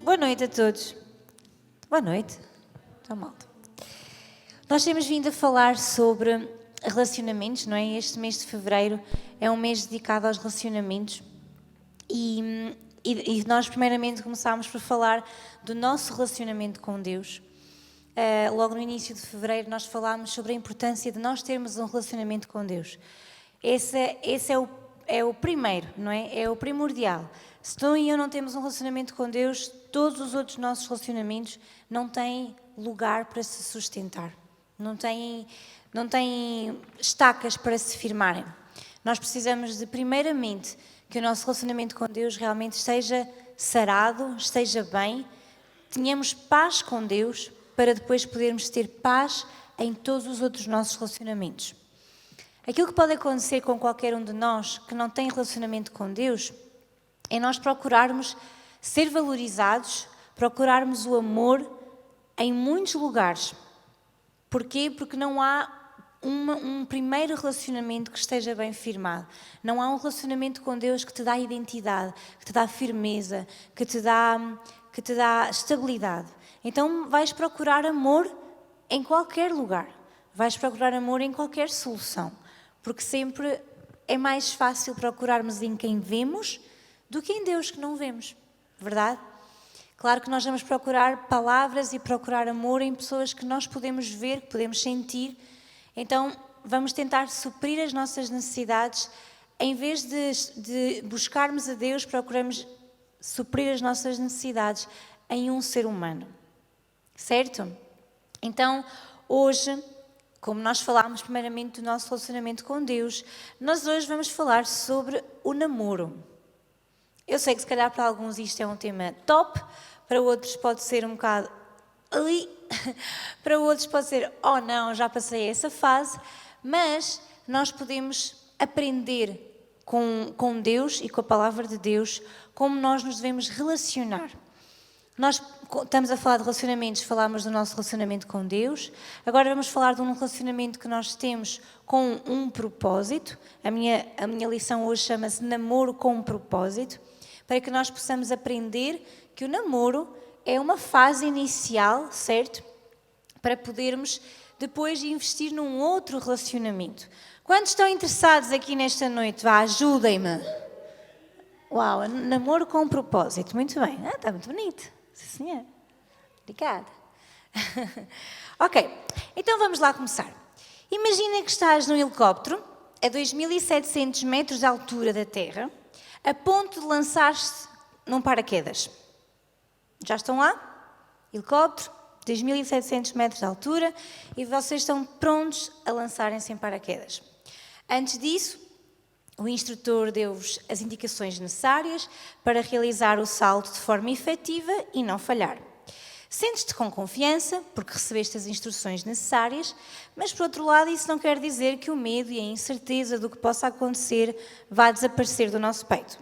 Boa noite a todos. Boa noite. Está malta. Nós temos vindo a falar sobre relacionamentos, não é? Este mês de fevereiro é um mês dedicado aos relacionamentos e nós primeiramente começámos por falar do nosso relacionamento com Deus. Logo no início de fevereiro nós falámos sobre a importância de nós termos um relacionamento com Deus. Esse é o primeiro, não é? É o primordial. Se tu e eu não temos um relacionamento com Deus, todos os outros nossos relacionamentos não têm lugar para se sustentar. Não têm estacas para se firmarem. Nós precisamos de, primeiramente, que o nosso relacionamento com Deus realmente esteja sarado, esteja bem, tenhamos paz com Deus, para depois podermos ter paz em todos os outros nossos relacionamentos. Aquilo que pode acontecer com qualquer um de nós que não tem relacionamento com Deus é nós procurarmos ser valorizados, procurarmos o amor em muitos lugares. Porquê? Porque não há um primeiro relacionamento que esteja bem firmado. Não há um relacionamento com Deus que te dá identidade, que te dá firmeza, que te dá estabilidade. Então vais procurar amor em qualquer lugar. Vais procurar amor em qualquer solução. Porque sempre é mais fácil procurarmos em quem vemos do que em Deus que não vemos. Verdade? Claro que nós vamos procurar palavras e procurar amor em pessoas que nós podemos ver, que podemos sentir. Então vamos tentar suprir as nossas necessidades. Em vez de buscarmos a Deus, procuramos suprir as nossas necessidades em um ser humano. Certo? Então, hoje, como nós falámos primeiramente do nosso relacionamento com Deus, nós hoje vamos falar sobre o namoro. Eu sei que se calhar para alguns isto é um tema top, para outros pode ser um bocado ali, para outros pode ser, oh não, já passei essa fase, mas nós podemos aprender com Deus e com a palavra de Deus como nós nos devemos relacionar. Nós estamos a falar de relacionamentos, falámos do nosso relacionamento com Deus. Agora vamos falar de um relacionamento que nós temos com um propósito. A minha lição hoje chama-se Namoro com um Propósito, para que nós possamos aprender que o namoro é uma fase inicial, certo? Para podermos depois investir num outro relacionamento. Quantos estão interessados aqui nesta noite? Vá, ajudem-me. Uau, namoro com um propósito. Muito bem. Está muito bonito. Sim, senhor. Obrigada. Ok, então vamos lá começar. Imagina que estás num helicóptero a 2.700 metros de altura da Terra, a ponto de lançar-se num paraquedas. Já estão lá? Helicóptero, 2.700 metros de altura, e vocês estão prontos a lançarem-se em paraquedas. Antes disso, o instrutor deu-vos as indicações necessárias para realizar o salto de forma efetiva e não falhar. Sentes-te com confiança, porque recebeste as instruções necessárias, mas, por outro lado, isso não quer dizer que o medo e a incerteza do que possa acontecer vá desaparecer do nosso peito.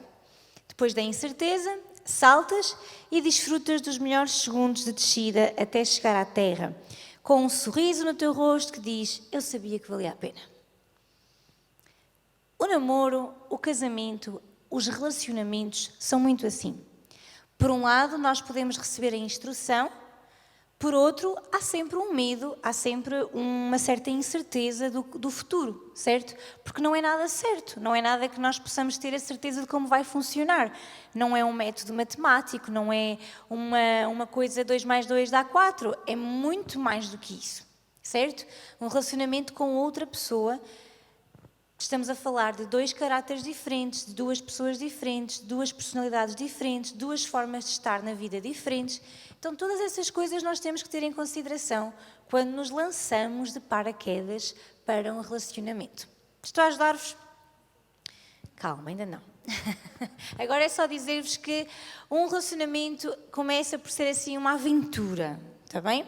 Depois da incerteza, saltas e desfrutas dos melhores segundos de descida até chegar à terra, com um sorriso no teu rosto que diz, eu sabia que valia a pena. O namoro, o casamento, os relacionamentos são muito assim. Por um lado, nós podemos receber a instrução, por outro, há sempre um medo, há sempre uma certa incerteza do futuro, certo? Porque não é nada certo, não é nada que nós possamos ter a certeza de como vai funcionar. Não é um método matemático, não é uma coisa 2 mais 2 dá 4, é muito mais do que isso, certo? Um relacionamento com outra pessoa. Estamos a falar de 2 caráteres diferentes, de 2 pessoas diferentes, 2 personalidades diferentes, 2 formas de estar na vida diferentes. Então, todas essas coisas nós temos que ter em consideração quando nos lançamos de paraquedas para um relacionamento. Estou a ajudar-vos? Calma, ainda não. Agora é só dizer-vos que um relacionamento começa por ser assim uma aventura, está bem?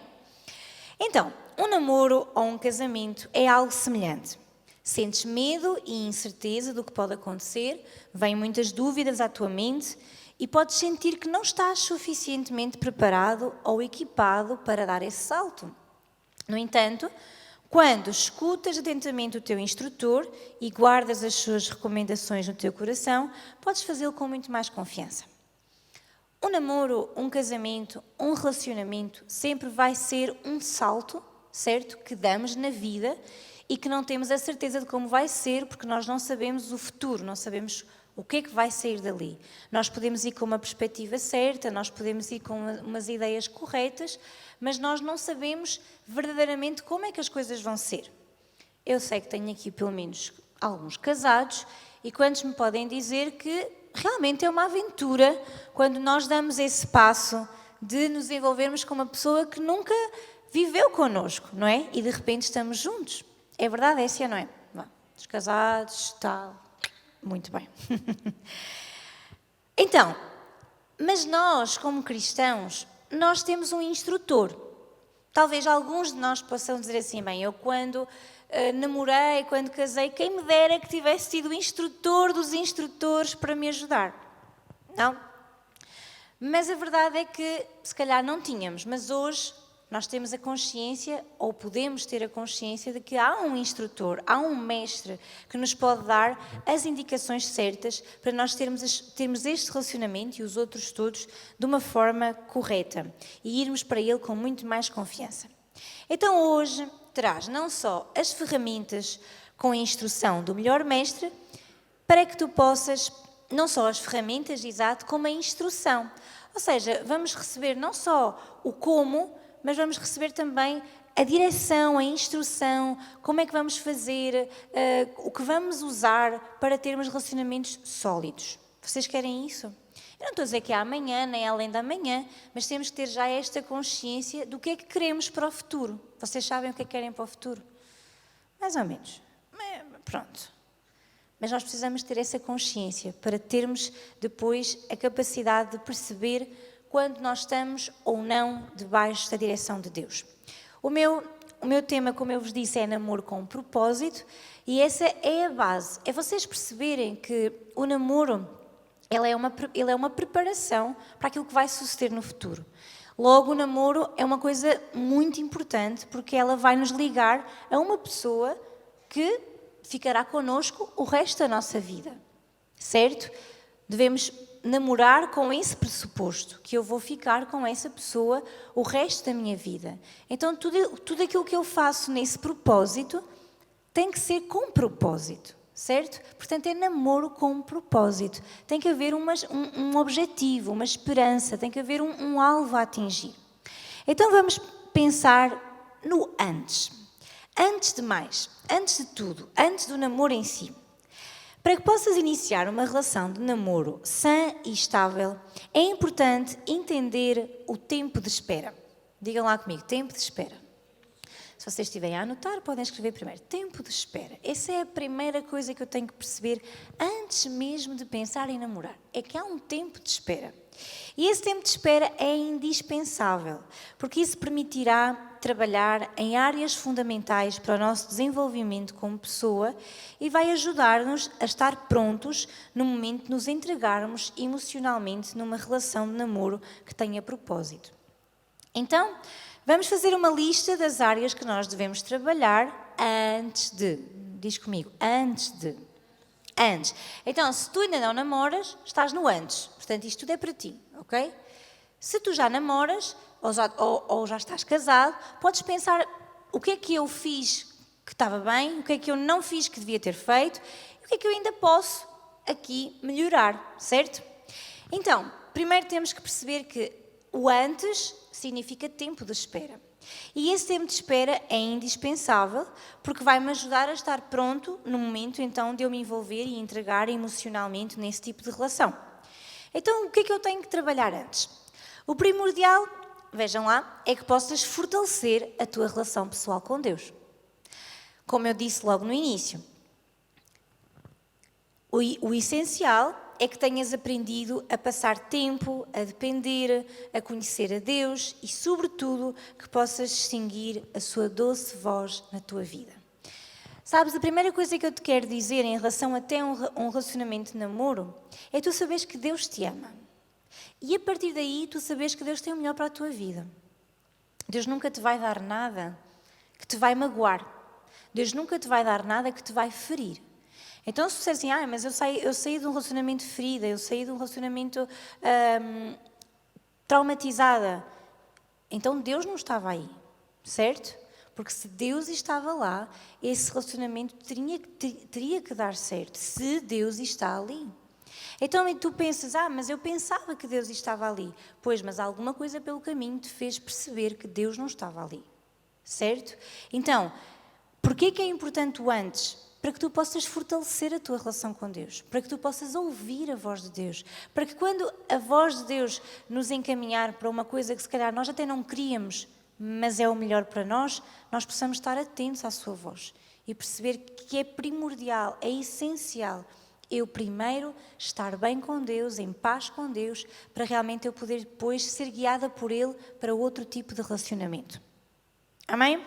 Então, um namoro ou um casamento é algo semelhante. Sentes medo e incerteza do que pode acontecer, vêm muitas dúvidas à tua mente e podes sentir que não estás suficientemente preparado ou equipado para dar esse salto. No entanto, quando escutas atentamente o teu instrutor e guardas as suas recomendações no teu coração, podes fazê-lo com muito mais confiança. Um namoro, um casamento, um relacionamento sempre vai ser um salto, certo? Que damos na vida e que não temos a certeza de como vai ser, porque nós não sabemos o futuro, não sabemos o que é que vai sair dali. Nós podemos ir com uma perspectiva certa, nós podemos ir com umas ideias corretas, mas nós não sabemos verdadeiramente como é que as coisas vão ser. Eu sei que tenho aqui pelo menos alguns casados e quantos me podem dizer que realmente é uma aventura quando nós damos esse passo de nos envolvermos com uma pessoa que nunca viveu connosco, não é? E de repente estamos juntos. É verdade, é assim ou não é? Bom, os casados, tal, muito bem. Então, mas nós, como cristãos, nós temos um instrutor. Talvez alguns de nós possam dizer assim, bem, eu quando namorei, quando casei, quem me dera que tivesse tido o instrutor dos instrutores para me ajudar. Não? Mas a verdade é que, se calhar não tínhamos, mas hoje nós temos a consciência, ou podemos ter a consciência de que há um instrutor, há um mestre que nos pode dar as indicações certas para nós termos este relacionamento e os outros todos de uma forma correta e irmos para ele com muito mais confiança. Então hoje traz não só as ferramentas com a instrução do melhor mestre, para que tu possas, não só as ferramentas, exato, como a instrução. Ou seja, vamos receber não só o como, mas vamos receber também a direção, a instrução, como é que vamos fazer, o que vamos usar para termos relacionamentos sólidos. Vocês querem isso? Eu não estou a dizer que é amanhã, nem além da manhã, mas temos que ter já esta consciência do que é que queremos para o futuro. Vocês sabem o que é que querem para o futuro? Mais ou menos. Pronto. Mas nós precisamos ter essa consciência para termos depois a capacidade de perceber quando nós estamos ou não debaixo da direção de Deus. O meu tema, como eu vos disse, é namoro com propósito e essa é a base. É vocês perceberem que o namoro ele é uma preparação para aquilo que vai suceder no futuro. Logo, o namoro é uma coisa muito importante porque ela vai nos ligar a uma pessoa que ficará connosco o resto da nossa vida, certo? Devemos namorar com esse pressuposto, que eu vou ficar com essa pessoa o resto da minha vida. Então, tudo aquilo que eu faço nesse propósito tem que ser com propósito, certo? Portanto, é namoro com propósito. Tem que haver um objetivo, uma esperança, tem que haver um alvo a atingir. Então, vamos pensar no antes. Antes de mais, antes de tudo, antes do namoro em si. Para que possas iniciar uma relação de namoro sã e estável, é importante entender o tempo de espera. Digam lá comigo, tempo de espera. Se vocês estiverem a anotar, podem escrever primeiro. Tempo de espera. Essa é a primeira coisa que eu tenho que perceber antes mesmo de pensar em namorar. É que há um tempo de espera. E esse tempo de espera é indispensável, porque isso permitirá trabalhar em áreas fundamentais para o nosso desenvolvimento como pessoa e vai ajudar-nos a estar prontos no momento de nos entregarmos emocionalmente numa relação de namoro que tenha propósito. Então, vamos fazer uma lista das áreas que nós devemos trabalhar antes de. Diz comigo, antes de. Antes. Então, se tu ainda não namoras, estás no antes. Portanto, isto tudo é para ti, ok? Se tu já namoras ou já estás casado, podes pensar o que é que eu fiz que estava bem, o que é que eu não fiz que devia ter feito e o que é que eu ainda posso aqui melhorar, certo? Então, primeiro temos que perceber que o antes significa tempo de espera. E esse tempo de espera é indispensável porque vai-me ajudar a estar pronto no momento então de eu me envolver e entregar emocionalmente nesse tipo de relação. Então, o que é que eu tenho que trabalhar antes? O primordial, vejam lá, é que possas fortalecer a tua relação pessoal com Deus. Como eu disse logo no início, o essencial é que tenhas aprendido a passar tempo, a depender, a conhecer a Deus e, sobretudo, que possas distinguir a sua doce voz na tua vida. Sabes, a primeira coisa que eu te quero dizer em relação até a um relacionamento de namoro é tu saberes que Deus te ama. E a partir daí tu sabes que Deus tem o melhor para a tua vida. Deus nunca te vai dar nada que te vai magoar. Deus nunca te vai dar nada que te vai ferir. Então, se você diz assim, mas eu saí de um relacionamento ferido, eu saí de um relacionamento traumatizada, então Deus não estava aí, certo? Porque se Deus estava lá, esse relacionamento teria que dar certo, se Deus está ali. Então tu pensas, mas eu pensava que Deus estava ali. Pois, mas alguma coisa pelo caminho te fez perceber que Deus não estava ali, certo? Então, porquê que é importante o antes? Para que tu possas fortalecer a tua relação com Deus, para que tu possas ouvir a voz de Deus, para que quando a voz de Deus nos encaminhar para uma coisa que se calhar nós até não queríamos, mas é o melhor para nós, nós possamos estar atentos à sua voz e perceber que é primordial, é essencial eu primeiro estar bem com Deus, em paz com Deus, para realmente eu poder depois ser guiada por Ele para outro tipo de relacionamento. Amém?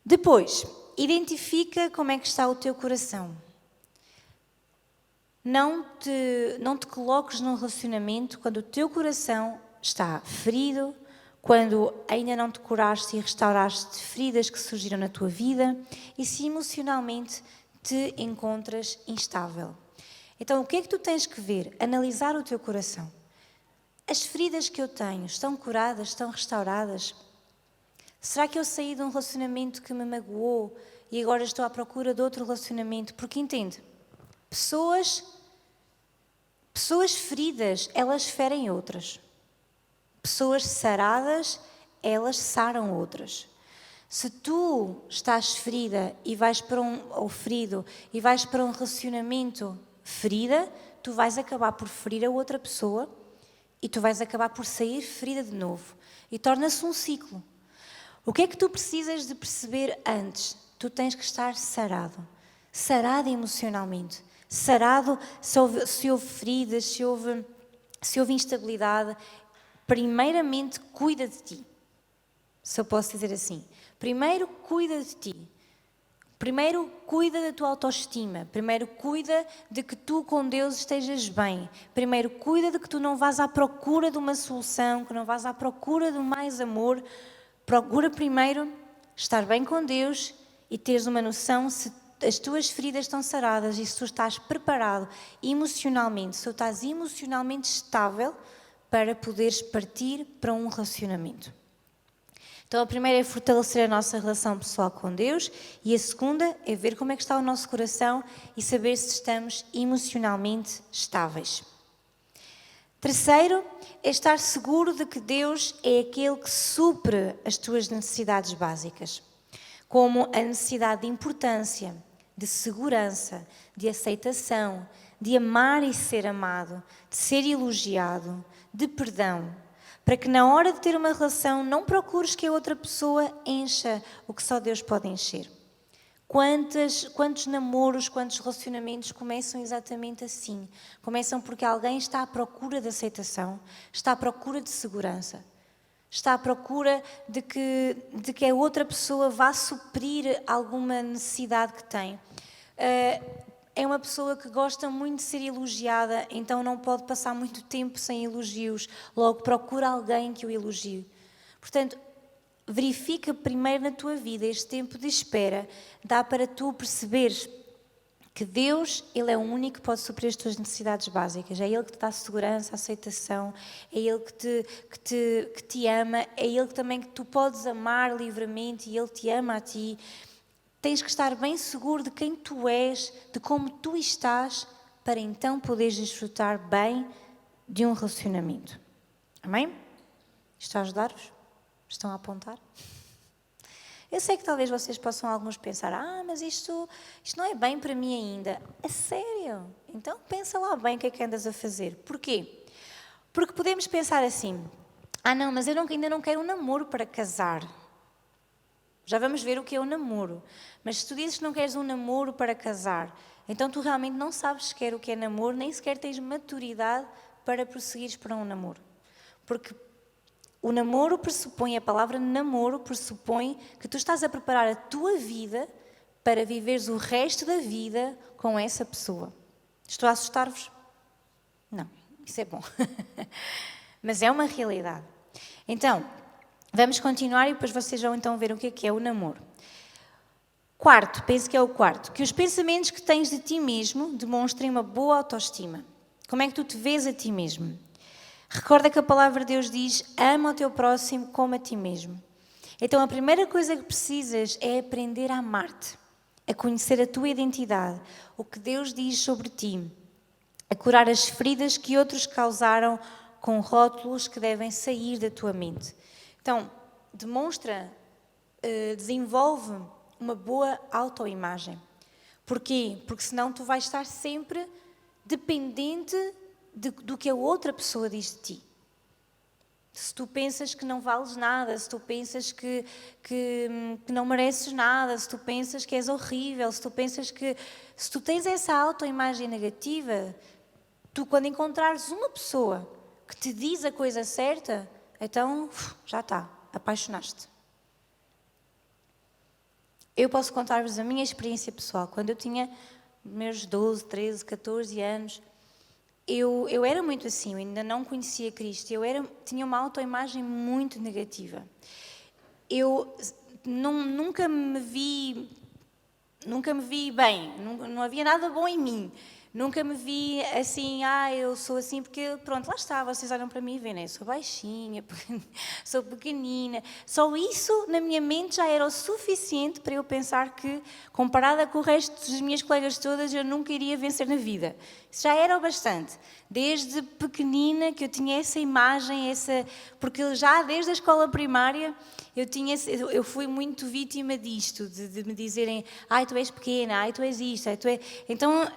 Depois, identifica como é que está o teu coração. Não te coloques num relacionamento quando o teu coração está ferido, quando ainda não te curaste e restauraste feridas que surgiram na tua vida e se emocionalmente te encontras instável. Então, o que é que tu tens que ver? Analisar o teu coração. As feridas que eu tenho estão curadas, estão restauradas? Será que eu saí de um relacionamento que me magoou e agora estou à procura de outro relacionamento? Porque entende, pessoas feridas, elas ferem outras. Pessoas saradas, elas saram outras. Se tu estás ferida e vais para ou ferido e vais para um relacionamento ferida, tu vais acabar por ferir a outra pessoa e tu vais acabar por sair ferida de novo. E torna-se um ciclo. O que é que tu precisas de perceber antes? Tu tens que estar sarado. Sarado emocionalmente. Sarado se houve feridas, se houve instabilidade. Primeiramente, cuida de ti. Se eu posso dizer assim. Primeiro, cuida de ti. Primeiro, cuida da tua autoestima. Primeiro, cuida de que tu com Deus estejas bem. Primeiro, cuida de que tu não vás à procura de uma solução, que não vás à procura de mais amor. Procura primeiro estar bem com Deus e teres uma noção se as tuas feridas estão saradas e se tu estás preparado emocionalmente, se tu estás emocionalmente estável para poderes partir para um relacionamento. Então a primeira é fortalecer a nossa relação pessoal com Deus e a segunda é ver como é que está o nosso coração e saber se estamos emocionalmente estáveis. Terceiro é estar seguro de que Deus é aquele que supre as tuas necessidades básicas, como a necessidade de importância, de segurança, de aceitação, de amar e ser amado, de ser elogiado, de perdão, para que na hora de ter uma relação não procures que a outra pessoa encha o que só Deus pode encher. Quantos namoros, quantos relacionamentos começam exatamente assim? Começam porque alguém está à procura de aceitação, está à procura de segurança, está à procura de que a outra pessoa vá suprir alguma necessidade que tem. É uma pessoa que gosta muito de ser elogiada, então não pode passar muito tempo sem elogios, logo procura alguém que o elogie. Portanto, verifica primeiro na tua vida este tempo de espera, dá para tu perceberes que Deus, Ele é o único que pode suprir as tuas necessidades básicas. É Ele que te dá segurança, aceitação, é Ele que te ama, é Ele também que tu podes amar livremente e Ele te ama a ti. Tens que estar bem seguro de quem tu és, de como tu estás, para então poderes desfrutar bem de um relacionamento. Amém? Está a ajudar-vos? Estão a apontar? Eu sei que talvez vocês possam alguns pensar, mas isto não é bem para mim ainda. É sério? Então pensa lá bem o que é que andas a fazer. Porquê? Porque podemos pensar assim, não, mas eu ainda não quero um namoro para casar. Já vamos ver o que é o namoro. Mas se tu dizes que não queres um namoro para casar, então tu realmente não sabes sequer o que é namoro, nem sequer tens maturidade para prosseguires para um namoro. Porque o namoro pressupõe, a palavra namoro pressupõe que tu estás a preparar a tua vida para viveres o resto da vida com essa pessoa. Estou a assustar-vos? Não, isso é bom. Mas é uma realidade. Então, vamos continuar e depois vocês vão então ver o que é o namoro. Quarto, penso que é o quarto, que os pensamentos que tens de ti mesmo demonstrem uma boa autoestima. Como é que tu te vês a ti mesmo? Recorda que a palavra de Deus diz: ama o teu próximo como a ti mesmo. Então a primeira coisa que precisas é aprender a amar-te, a conhecer a tua identidade, o que Deus diz sobre ti, a curar as feridas que outros causaram com rótulos que devem sair da tua mente. Então, desenvolve uma boa autoimagem. Porquê? Porque senão tu vais estar sempre dependente do que a outra pessoa diz de ti. Se tu pensas que não vales nada, se tu pensas que não mereces nada, se tu pensas que és horrível, se tu tens essa autoimagem negativa, tu quando encontrares uma pessoa que te diz a coisa certa, então já está, apaixonaste. Eu posso contar-vos a minha experiência pessoal. Quando eu tinha meus 12, 13, 14 anos, eu era muito assim, eu ainda não conhecia Cristo, tinha uma autoimagem muito negativa. Eu nunca me vi bem, não havia nada bom em mim. Nunca me vi assim, eu sou assim, porque pronto, lá está, vocês olham para mim e veem, né? Eu sou baixinha, sou pequenina. Só isso na minha mente já era o suficiente para eu pensar que, comparada com o resto das minhas colegas todas, eu nunca iria vencer na vida. Isso já era o bastante. Desde pequenina que eu tinha essa imagem, porque já desde a escola primária eu fui muito vítima disto, de me dizerem, tu és pequena, tu és isto, Então,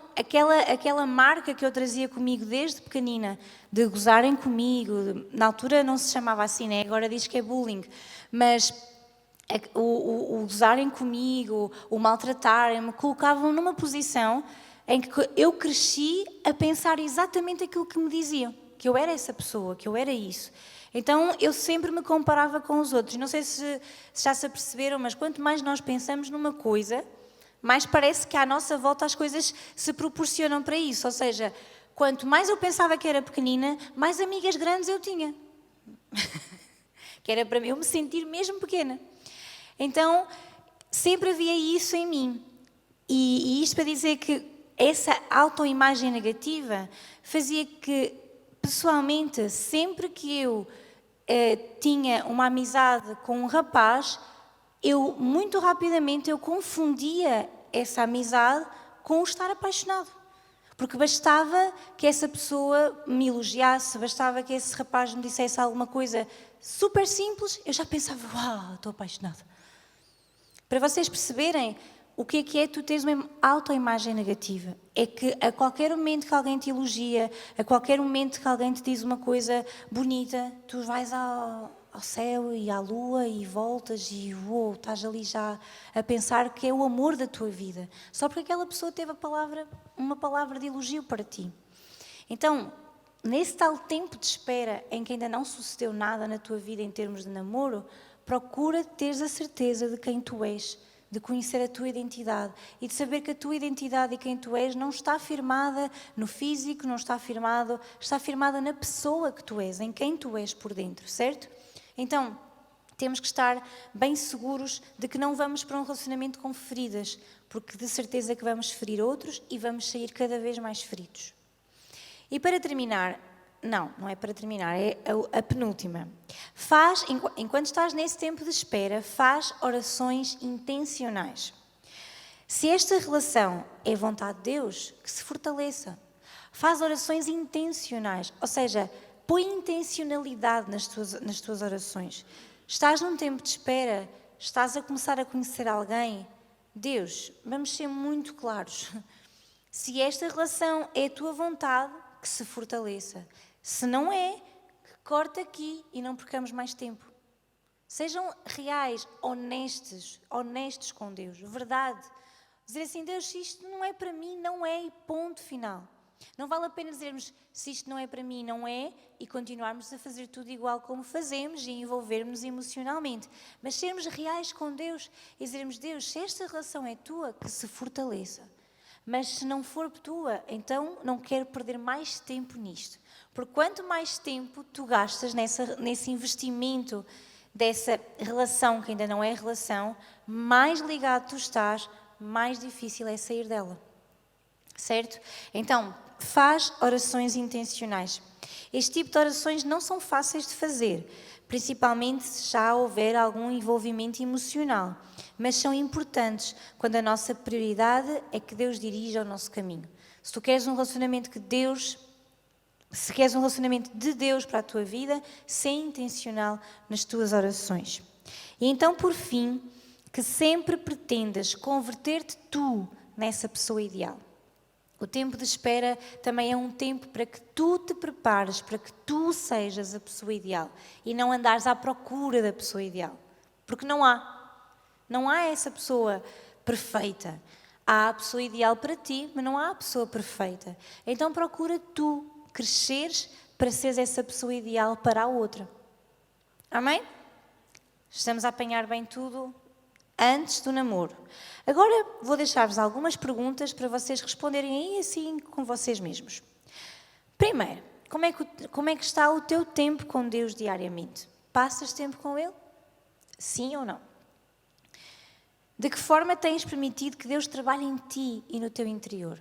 aquela marca que eu trazia comigo desde pequenina, de gozarem comigo, na altura não se chamava assim, né? Agora diz que é bullying, mas o gozarem comigo, o maltratarem-me, colocavam numa posição em que eu cresci a pensar exatamente aquilo que me diziam, que eu era essa pessoa, que eu era isso. Então, eu sempre me comparava com os outros. Não sei se já se aperceberam, mas quanto mais nós pensamos numa coisa, mais parece que à nossa volta as coisas se proporcionam para isso. Ou seja, quanto mais eu pensava que era pequenina, mais amigas grandes eu tinha. Que era para eu me sentir mesmo pequena. Então, sempre havia isso em mim. E isto para dizer que essa autoimagem negativa fazia que, pessoalmente, sempre que eu tinha uma amizade com um rapaz, muito rapidamente eu confundia essa amizade com o estar apaixonado. Porque bastava que essa pessoa me elogiasse, bastava que esse rapaz me dissesse alguma coisa super simples, eu já pensava, uau, estou apaixonada. Para vocês perceberem o que é tu teres uma autoimagem negativa, é que a qualquer momento que alguém te elogia, a qualquer momento que alguém te diz uma coisa bonita, tu vais ao céu e à lua e voltas e estás ali já a pensar que é o amor da tua vida, só porque aquela pessoa teve uma palavra de elogio para ti. Então, nesse tal tempo de espera em que ainda não sucedeu nada na tua vida em termos de namoro, procura teres a certeza de quem tu és, de conhecer a tua identidade e de saber que a tua identidade e quem tu és não está firmada no físico, não está firmada na pessoa que tu és, em quem tu és por dentro, certo? Então, temos que estar bem seguros de que não vamos para um relacionamento com feridas, porque de certeza que vamos ferir outros e vamos sair cada vez mais feridos. E para terminar, não é para terminar, é a penúltima. Enquanto estás nesse tempo de espera, faz orações intencionais. Se esta relação é vontade de Deus, que se fortaleça. Faz orações intencionais, ou seja, põe intencionalidade nas tuas orações. Estás num tempo de espera, estás a começar a conhecer alguém. Deus, vamos ser muito claros. Se esta relação é a tua vontade, que se fortaleça. Se não é, que corta aqui e não percamos mais tempo. Sejam reais, honestos com Deus, verdade. Dizer assim, Deus, se isto não é para mim, não é, e ponto final. Não vale a pena dizermos, se isto não é para mim, não é, e continuarmos a fazer tudo igual como fazemos e envolvermos emocionalmente. Mas sermos reais com Deus e dizermos, Deus, se esta relação é tua, que se fortaleça. Mas se não for tua, então não quero perder mais tempo nisto. Porque quanto mais tempo tu gastas nesse investimento dessa relação, que ainda não é relação, mais ligado tu estás, mais difícil é sair dela. Certo? Então, faz orações intencionais. Este tipo de orações não são fáceis de fazer, principalmente se já houver algum envolvimento emocional, mas são importantes quando a nossa prioridade é que Deus dirija o nosso caminho. Se tu queres um relacionamento se queres um relacionamento de Deus para a tua vida, ser intencional nas tuas orações. E então, por fim, que sempre pretendas converter-te tu nessa pessoa ideal. O tempo de espera também é um tempo para que tu te prepares, para que tu sejas a pessoa ideal e não andares à procura da pessoa ideal. Porque não há essa pessoa perfeita. Há a pessoa ideal para ti, mas não há a pessoa perfeita. Então procura tu cresceres para seres essa pessoa ideal para a outra. Amém? Estamos a apanhar bem tudo antes do namoro. Agora vou deixar-vos algumas perguntas para vocês responderem aí assim com vocês mesmos. Primeiro, como é que está o teu tempo com Deus diariamente? Passas tempo com Ele? Sim ou não? De que forma tens permitido que Deus trabalhe em ti e no teu interior?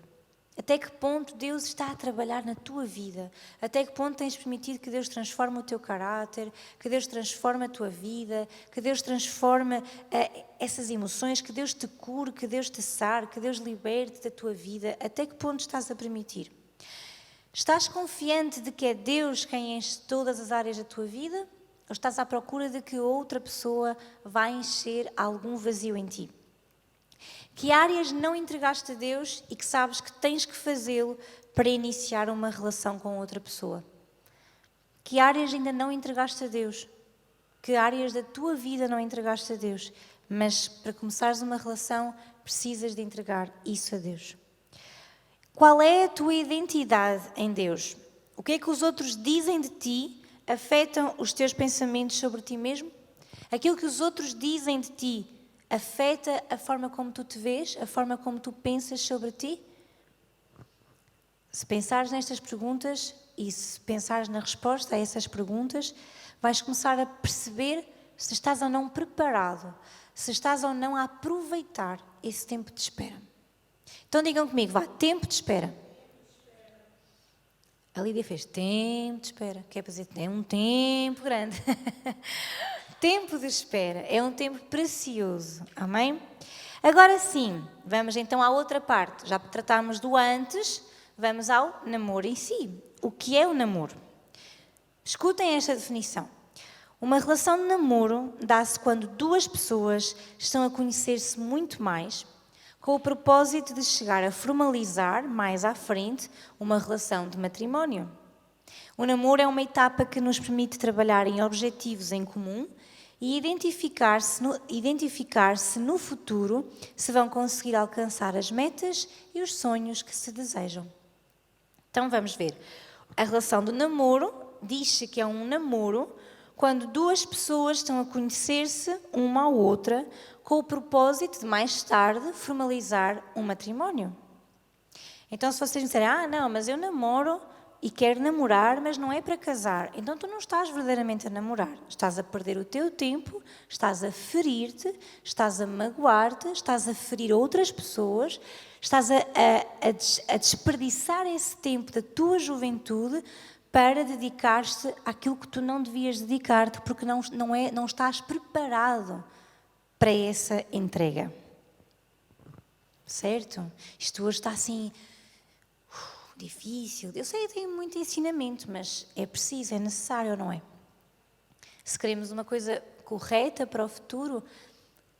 Até que ponto Deus está a trabalhar na tua vida? Até que ponto tens permitido que Deus transforme o teu caráter, que Deus transforme a tua vida, que Deus transforme essas emoções, que Deus te cure, que Deus te sare, que Deus liberte da tua vida? Até que ponto estás a permitir? Estás confiante de que é Deus quem enche todas as áreas da tua vida? Ou estás à procura de que outra pessoa vai encher algum vazio em ti? Que áreas não entregaste a Deus e que sabes que tens que fazê-lo para iniciar uma relação com outra pessoa? Que áreas ainda não entregaste a Deus? Que áreas da tua vida não entregaste a Deus? Mas para começares uma relação, precisas de entregar isso a Deus. Qual é a tua identidade em Deus? O que é que os outros dizem de ti afetam os teus pensamentos sobre ti mesmo? Aquilo que os outros dizem de ti afeta a forma como tu te vês, a forma como tu pensas sobre ti? Se pensares nestas perguntas e se pensares na resposta a essas perguntas, vais começar a perceber se estás ou não preparado, se estás ou não a aproveitar esse tempo de espera. Então digam comigo, vá, tempo de espera. A Lídia fez tempo de espera, quer dizer, é um tempo grande. Tempo de espera é um tempo precioso, amém? Agora sim, vamos então à outra parte. Já tratámos do antes, vamos ao namoro em si. O que é o namoro? Escutem esta definição. Uma relação de namoro dá-se quando duas pessoas estão a conhecer-se muito mais, com o propósito de chegar a formalizar, mais à frente, uma relação de matrimónio. O namoro é uma etapa que nos permite trabalhar em objetivos em comum e identificar-se no futuro se vão conseguir alcançar as metas e os sonhos que se desejam. Então vamos ver. A relação do namoro diz-se que é um namoro quando duas pessoas estão a conhecer-se uma à outra com o propósito de mais tarde formalizar um matrimónio. Então se vocês me disserem, não, mas eu namoro e quero namorar, mas não é para casar. Então tu não estás verdadeiramente a namorar. Estás a perder o teu tempo, estás a ferir-te, estás a magoar-te, estás a ferir outras pessoas, estás a desperdiçar esse tempo da tua juventude para dedicar-te àquilo que tu não devias dedicar-te, porque não estás preparado para essa entrega. Certo? Isto hoje está assim difícil. Eu sei que tem muito ensinamento, mas é preciso, é necessário ou não é? Se queremos uma coisa correta para o futuro,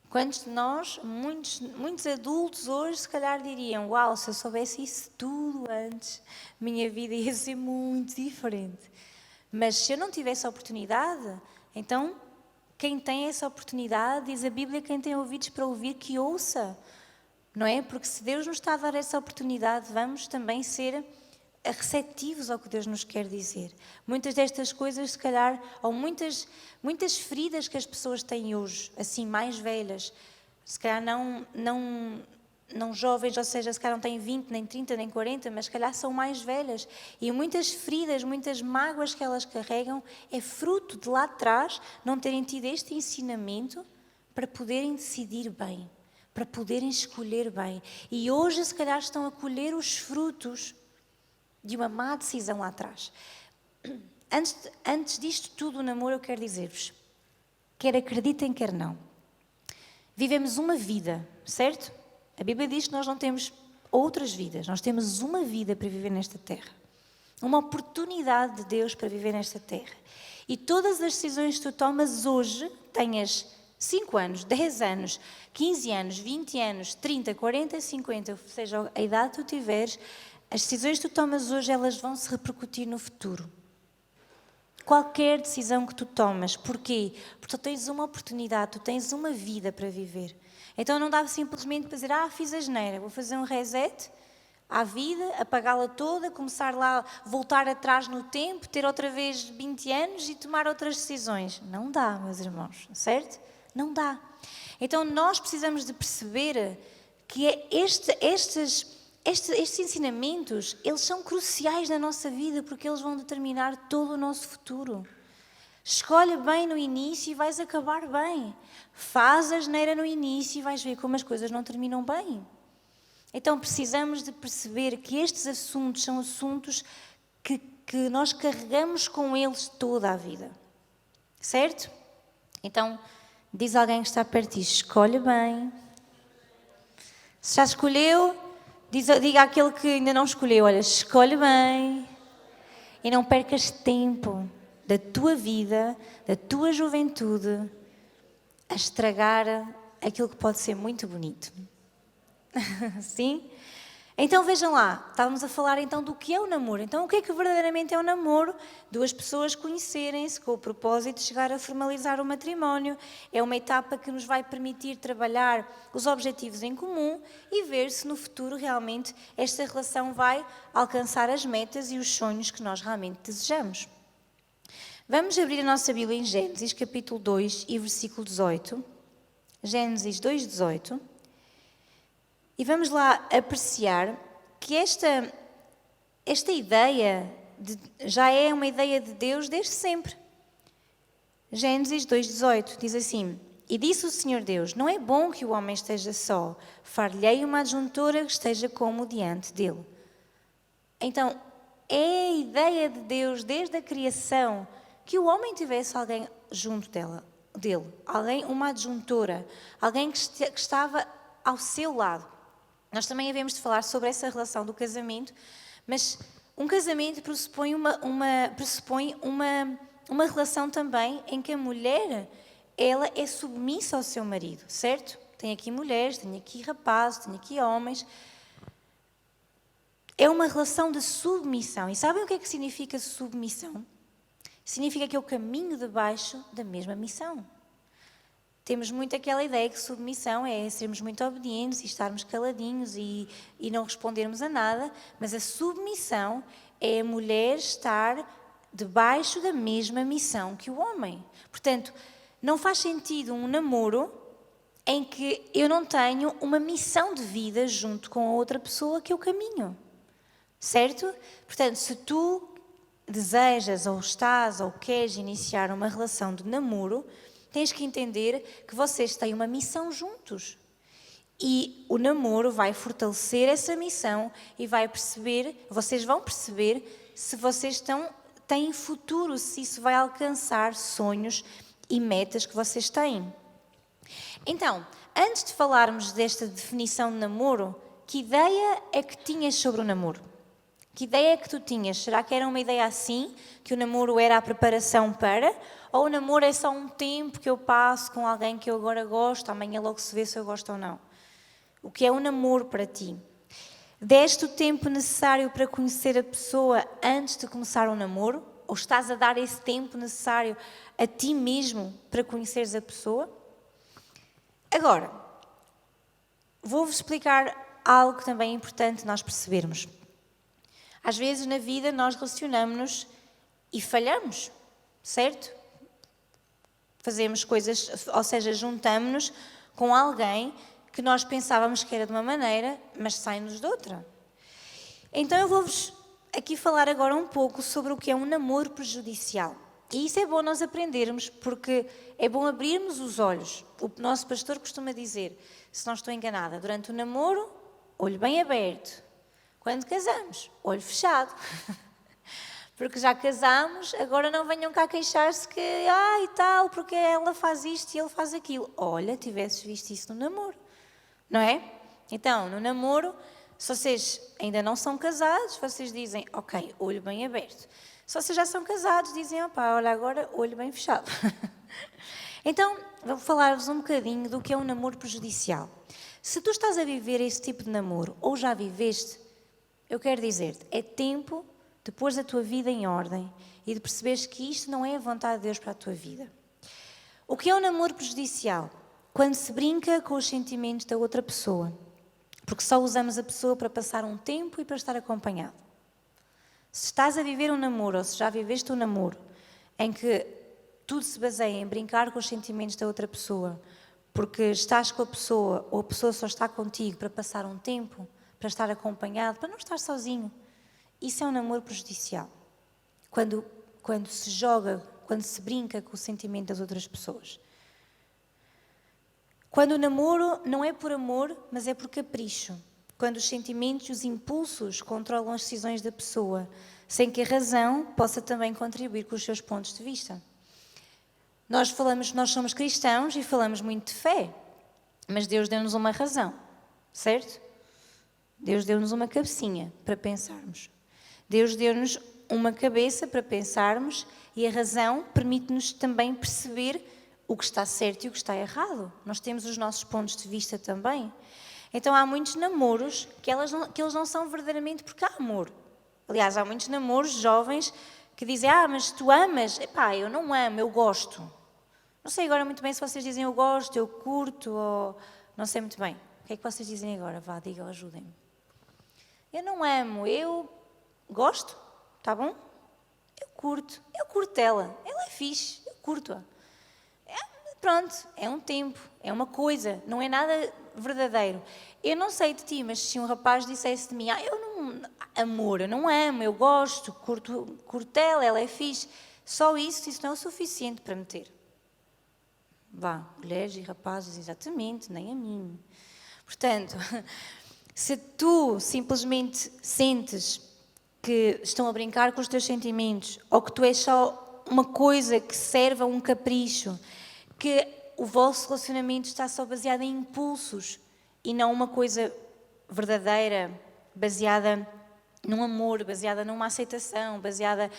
quantos de nós, muitos adultos hoje, se calhar diriam, uau, se eu soubesse isso tudo antes, minha vida ia ser muito diferente. Mas se eu não tivesse a oportunidade, então quem tem essa oportunidade, diz a Bíblia, quem tem ouvidos para ouvir, que ouça. Não é? Porque se Deus nos está a dar essa oportunidade, vamos também ser receptivos ao que Deus nos quer dizer. Muitas destas coisas, se calhar, ou muitas feridas que as pessoas têm hoje, assim, mais velhas, se calhar não jovens, ou seja, se calhar não têm 20, nem 30, nem 40, mas se calhar são mais velhas. E muitas feridas, muitas mágoas que elas carregam, é fruto de lá atrás não terem tido este ensinamento para poderem decidir bem, para poderem escolher bem. E hoje, se calhar, estão a colher os frutos de uma má decisão lá atrás. Antes disto tudo, o namoro, eu quero dizer-vos, quer acreditem, quer não, vivemos uma vida, certo? A Bíblia diz que nós não temos outras vidas, nós temos uma vida para viver nesta terra. Uma oportunidade de Deus para viver nesta terra. E todas as decisões que tu tomas hoje, tenhas 5 anos, 10 anos, 15 anos, 20 anos, 30, 40, 50, seja a idade que tu tiveres, as decisões que tu tomas hoje, elas vão se repercutir no futuro. Qualquer decisão que tu tomas. Porquê? Porque tu tens uma oportunidade, tu tens uma vida para viver. Então não dá simplesmente para dizer, fiz a asneira, vou fazer um reset à vida, apagá-la toda, começar lá, voltar atrás no tempo, ter outra vez 20 anos e tomar outras decisões. Não dá, meus irmãos, certo? Não dá. Então nós precisamos de perceber que estes ensinamentos, eles são cruciais na nossa vida porque eles vão determinar todo o nosso futuro. Escolhe bem no início e vais acabar bem. Faz a asneira no início e vais ver como as coisas não terminam bem. Então precisamos de perceber que estes assuntos são assuntos que nós carregamos com eles toda a vida. Certo? Então, diz alguém que está perto de ti, escolhe bem. Se já escolheu, diga àquele que ainda não escolheu, olha, escolhe bem. E não percas tempo da tua vida, da tua juventude, a estragar aquilo que pode ser muito bonito. Sim? Então vejam lá, estávamos a falar então do que é o namoro. Então o que é que verdadeiramente é o namoro? Duas pessoas conhecerem-se com o propósito de chegar a formalizar o matrimónio. É uma etapa que nos vai permitir trabalhar os objetivos em comum e ver se no futuro realmente esta relação vai alcançar as metas e os sonhos que nós realmente desejamos. Vamos abrir a nossa Bíblia em Gênesis capítulo 2 e versículo 18. Gênesis 2, 18. E vamos lá apreciar que esta ideia já é uma ideia de Deus desde sempre. Gênesis 2,18 diz assim: E disse o Senhor Deus, não é bom que o homem esteja só, far-lhe-ei uma adjuntora que esteja como diante dele. Então, é a ideia de Deus desde a criação que o homem tivesse alguém junto dele, alguém, uma adjuntora, alguém que estava ao seu lado. Nós também havemos de falar sobre essa relação do casamento, mas um casamento pressupõe uma relação também em que a mulher, ela é submissa ao seu marido, certo? Tem aqui mulheres, tem aqui rapazes, tem aqui homens. É uma relação de submissão. E sabem o que é que significa submissão? Significa que é o caminho debaixo da mesma missão. Temos muito aquela ideia que submissão é sermos muito obedientes e estarmos caladinhos e não respondermos a nada, mas a submissão é a mulher estar debaixo da mesma missão que o homem. Portanto, não faz sentido um namoro em que eu não tenho uma missão de vida junto com a outra pessoa que eu caminho. Certo? Portanto, se tu desejas ou estás ou queres iniciar uma relação de namoro, tens que entender que vocês têm uma missão juntos. E o namoro vai fortalecer essa missão e vocês vão perceber se vocês têm futuro, se isso vai alcançar sonhos e metas que vocês têm. Então, antes de falarmos desta definição de namoro, que ideia é que tinhas sobre o namoro? Que ideia é que tu tinhas? Será que era uma ideia assim, que o namoro era a preparação para? Ou o namoro é só um tempo que eu passo com alguém que eu agora gosto, amanhã logo se vê se eu gosto ou não? O que é um namoro para ti? Deste o tempo necessário para conhecer a pessoa antes de começar o namoro? Ou estás a dar esse tempo necessário a ti mesmo para conheceres a pessoa? Agora, vou-vos explicar algo que também é importante nós percebermos. Às vezes na vida nós relacionamos-nos e falhamos, certo? Fazemos coisas, ou seja, juntamos-nos com alguém que nós pensávamos que era de uma maneira, mas sai-nos de outra. Então eu vou-vos aqui falar agora um pouco sobre o que é um namoro prejudicial. E isso é bom nós aprendermos, porque é bom abrirmos os olhos. O nosso pastor costuma dizer, se não estou enganada, durante o namoro, olho bem aberto. Quando casamos, olho fechado. Porque já casámos, agora não venham cá queixar-se que, e tal, porque ela faz isto e ele faz aquilo. Olha, tivesses visto isso no namoro, não é? Então, no namoro, se vocês ainda não são casados, vocês dizem, ok, olho bem aberto. Se vocês já são casados, dizem, olha agora, olho bem fechado. Então, vou falar-vos um bocadinho do que é um namoro prejudicial. Se tu estás a viver esse tipo de namoro, ou já viveste, eu quero dizer-te, é tempo de pôres a tua vida em ordem e de perceberes que isto não é a vontade de Deus para a tua vida. O que é um namoro prejudicial? Quando se brinca com os sentimentos da outra pessoa, porque só usamos a pessoa para passar um tempo e para estar acompanhado. Se estás a viver um namoro, ou se já viveste um namoro, em que tudo se baseia em brincar com os sentimentos da outra pessoa, porque estás com a pessoa, ou a pessoa só está contigo para passar um tempo, para estar acompanhado, para não estar sozinho, isso é um namoro prejudicial. Quando se joga, quando se brinca com o sentimento das outras pessoas. Quando o namoro não é por amor, mas é por capricho. Quando os sentimentos e os impulsos controlam as decisões da pessoa, sem que a razão possa também contribuir com os seus pontos de vista. Nós somos cristãos e falamos muito de fé, mas Deus deu-nos uma razão, certo? Deus deu-nos uma cabecinha para pensarmos. Deus deu-nos uma cabeça para pensarmos e a razão permite-nos também perceber o que está certo e o que está errado. Nós temos os nossos pontos de vista também. Então há muitos namoros que eles não são verdadeiramente porque há amor. Aliás, há muitos namoros jovens que dizem, mas tu amas? Epá, eu não amo, eu gosto. Não sei agora muito bem se vocês dizem eu gosto, eu curto, ou... Não sei muito bem. O que é que vocês dizem agora? Vá, digam, ajudem-me. Eu não amo, eu gosto, tá bom? Eu curto ela é fixe, eu curto-a. Pronto, é um tempo, é uma coisa, não é nada verdadeiro. Eu não sei de ti, mas se um rapaz dissesse de mim, eu não amo, eu gosto, curto ela é fixe, só isso não é o suficiente para meter. Vá, mulheres e rapazes, exatamente, nem a mim. Portanto, se tu simplesmente sentes que estão a brincar com os teus sentimentos, ou que tu és só uma coisa que serve a um capricho, que o vosso relacionamento está só baseado em impulsos e não uma coisa verdadeira, baseada num amor, baseada numa aceitação, baseada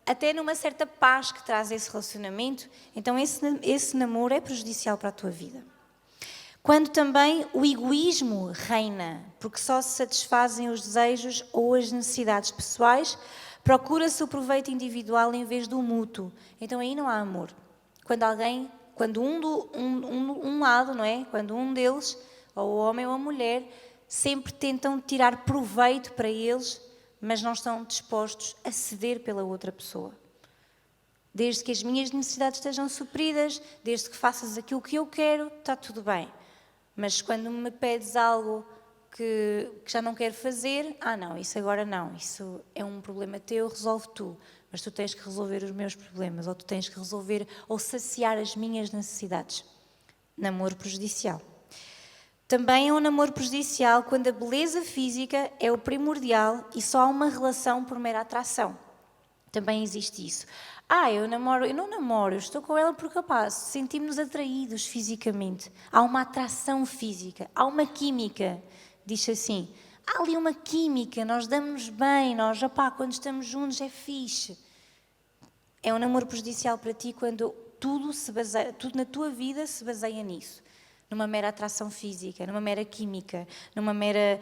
até numa certa paz que traz esse relacionamento, então esse namoro é prejudicial para a tua vida. Quando também o egoísmo reina, porque só se satisfazem os desejos ou as necessidades pessoais, procura-se o proveito individual em vez do mútuo. Então aí não há amor. Quando um lado, não é? Quando um deles, ou o homem ou a mulher, sempre tentam tirar proveito para eles, mas não estão dispostos a ceder pela outra pessoa. Desde que as minhas necessidades estejam supridas, desde que faças aquilo que eu quero, está tudo bem. Mas quando me pedes algo que já não quero fazer, não, isso agora não, isso é um problema teu, resolve tu. Mas tu tens que resolver os meus problemas, ou tu tens que resolver ou saciar as minhas necessidades. Namoro prejudicial. Também é um namoro prejudicial quando a beleza física é o primordial e só há uma relação por mera atração. Também existe isso. Eu não namoro, eu estou com ela porque, sentimos-nos atraídos fisicamente. Há uma atração física, há uma química, diz assim. Há ali uma química, nós damos-nos bem, quando estamos juntos é fixe. É um namoro prejudicial para ti quando tudo na tua vida se baseia nisso. Numa mera atração física, numa mera química, numa mera,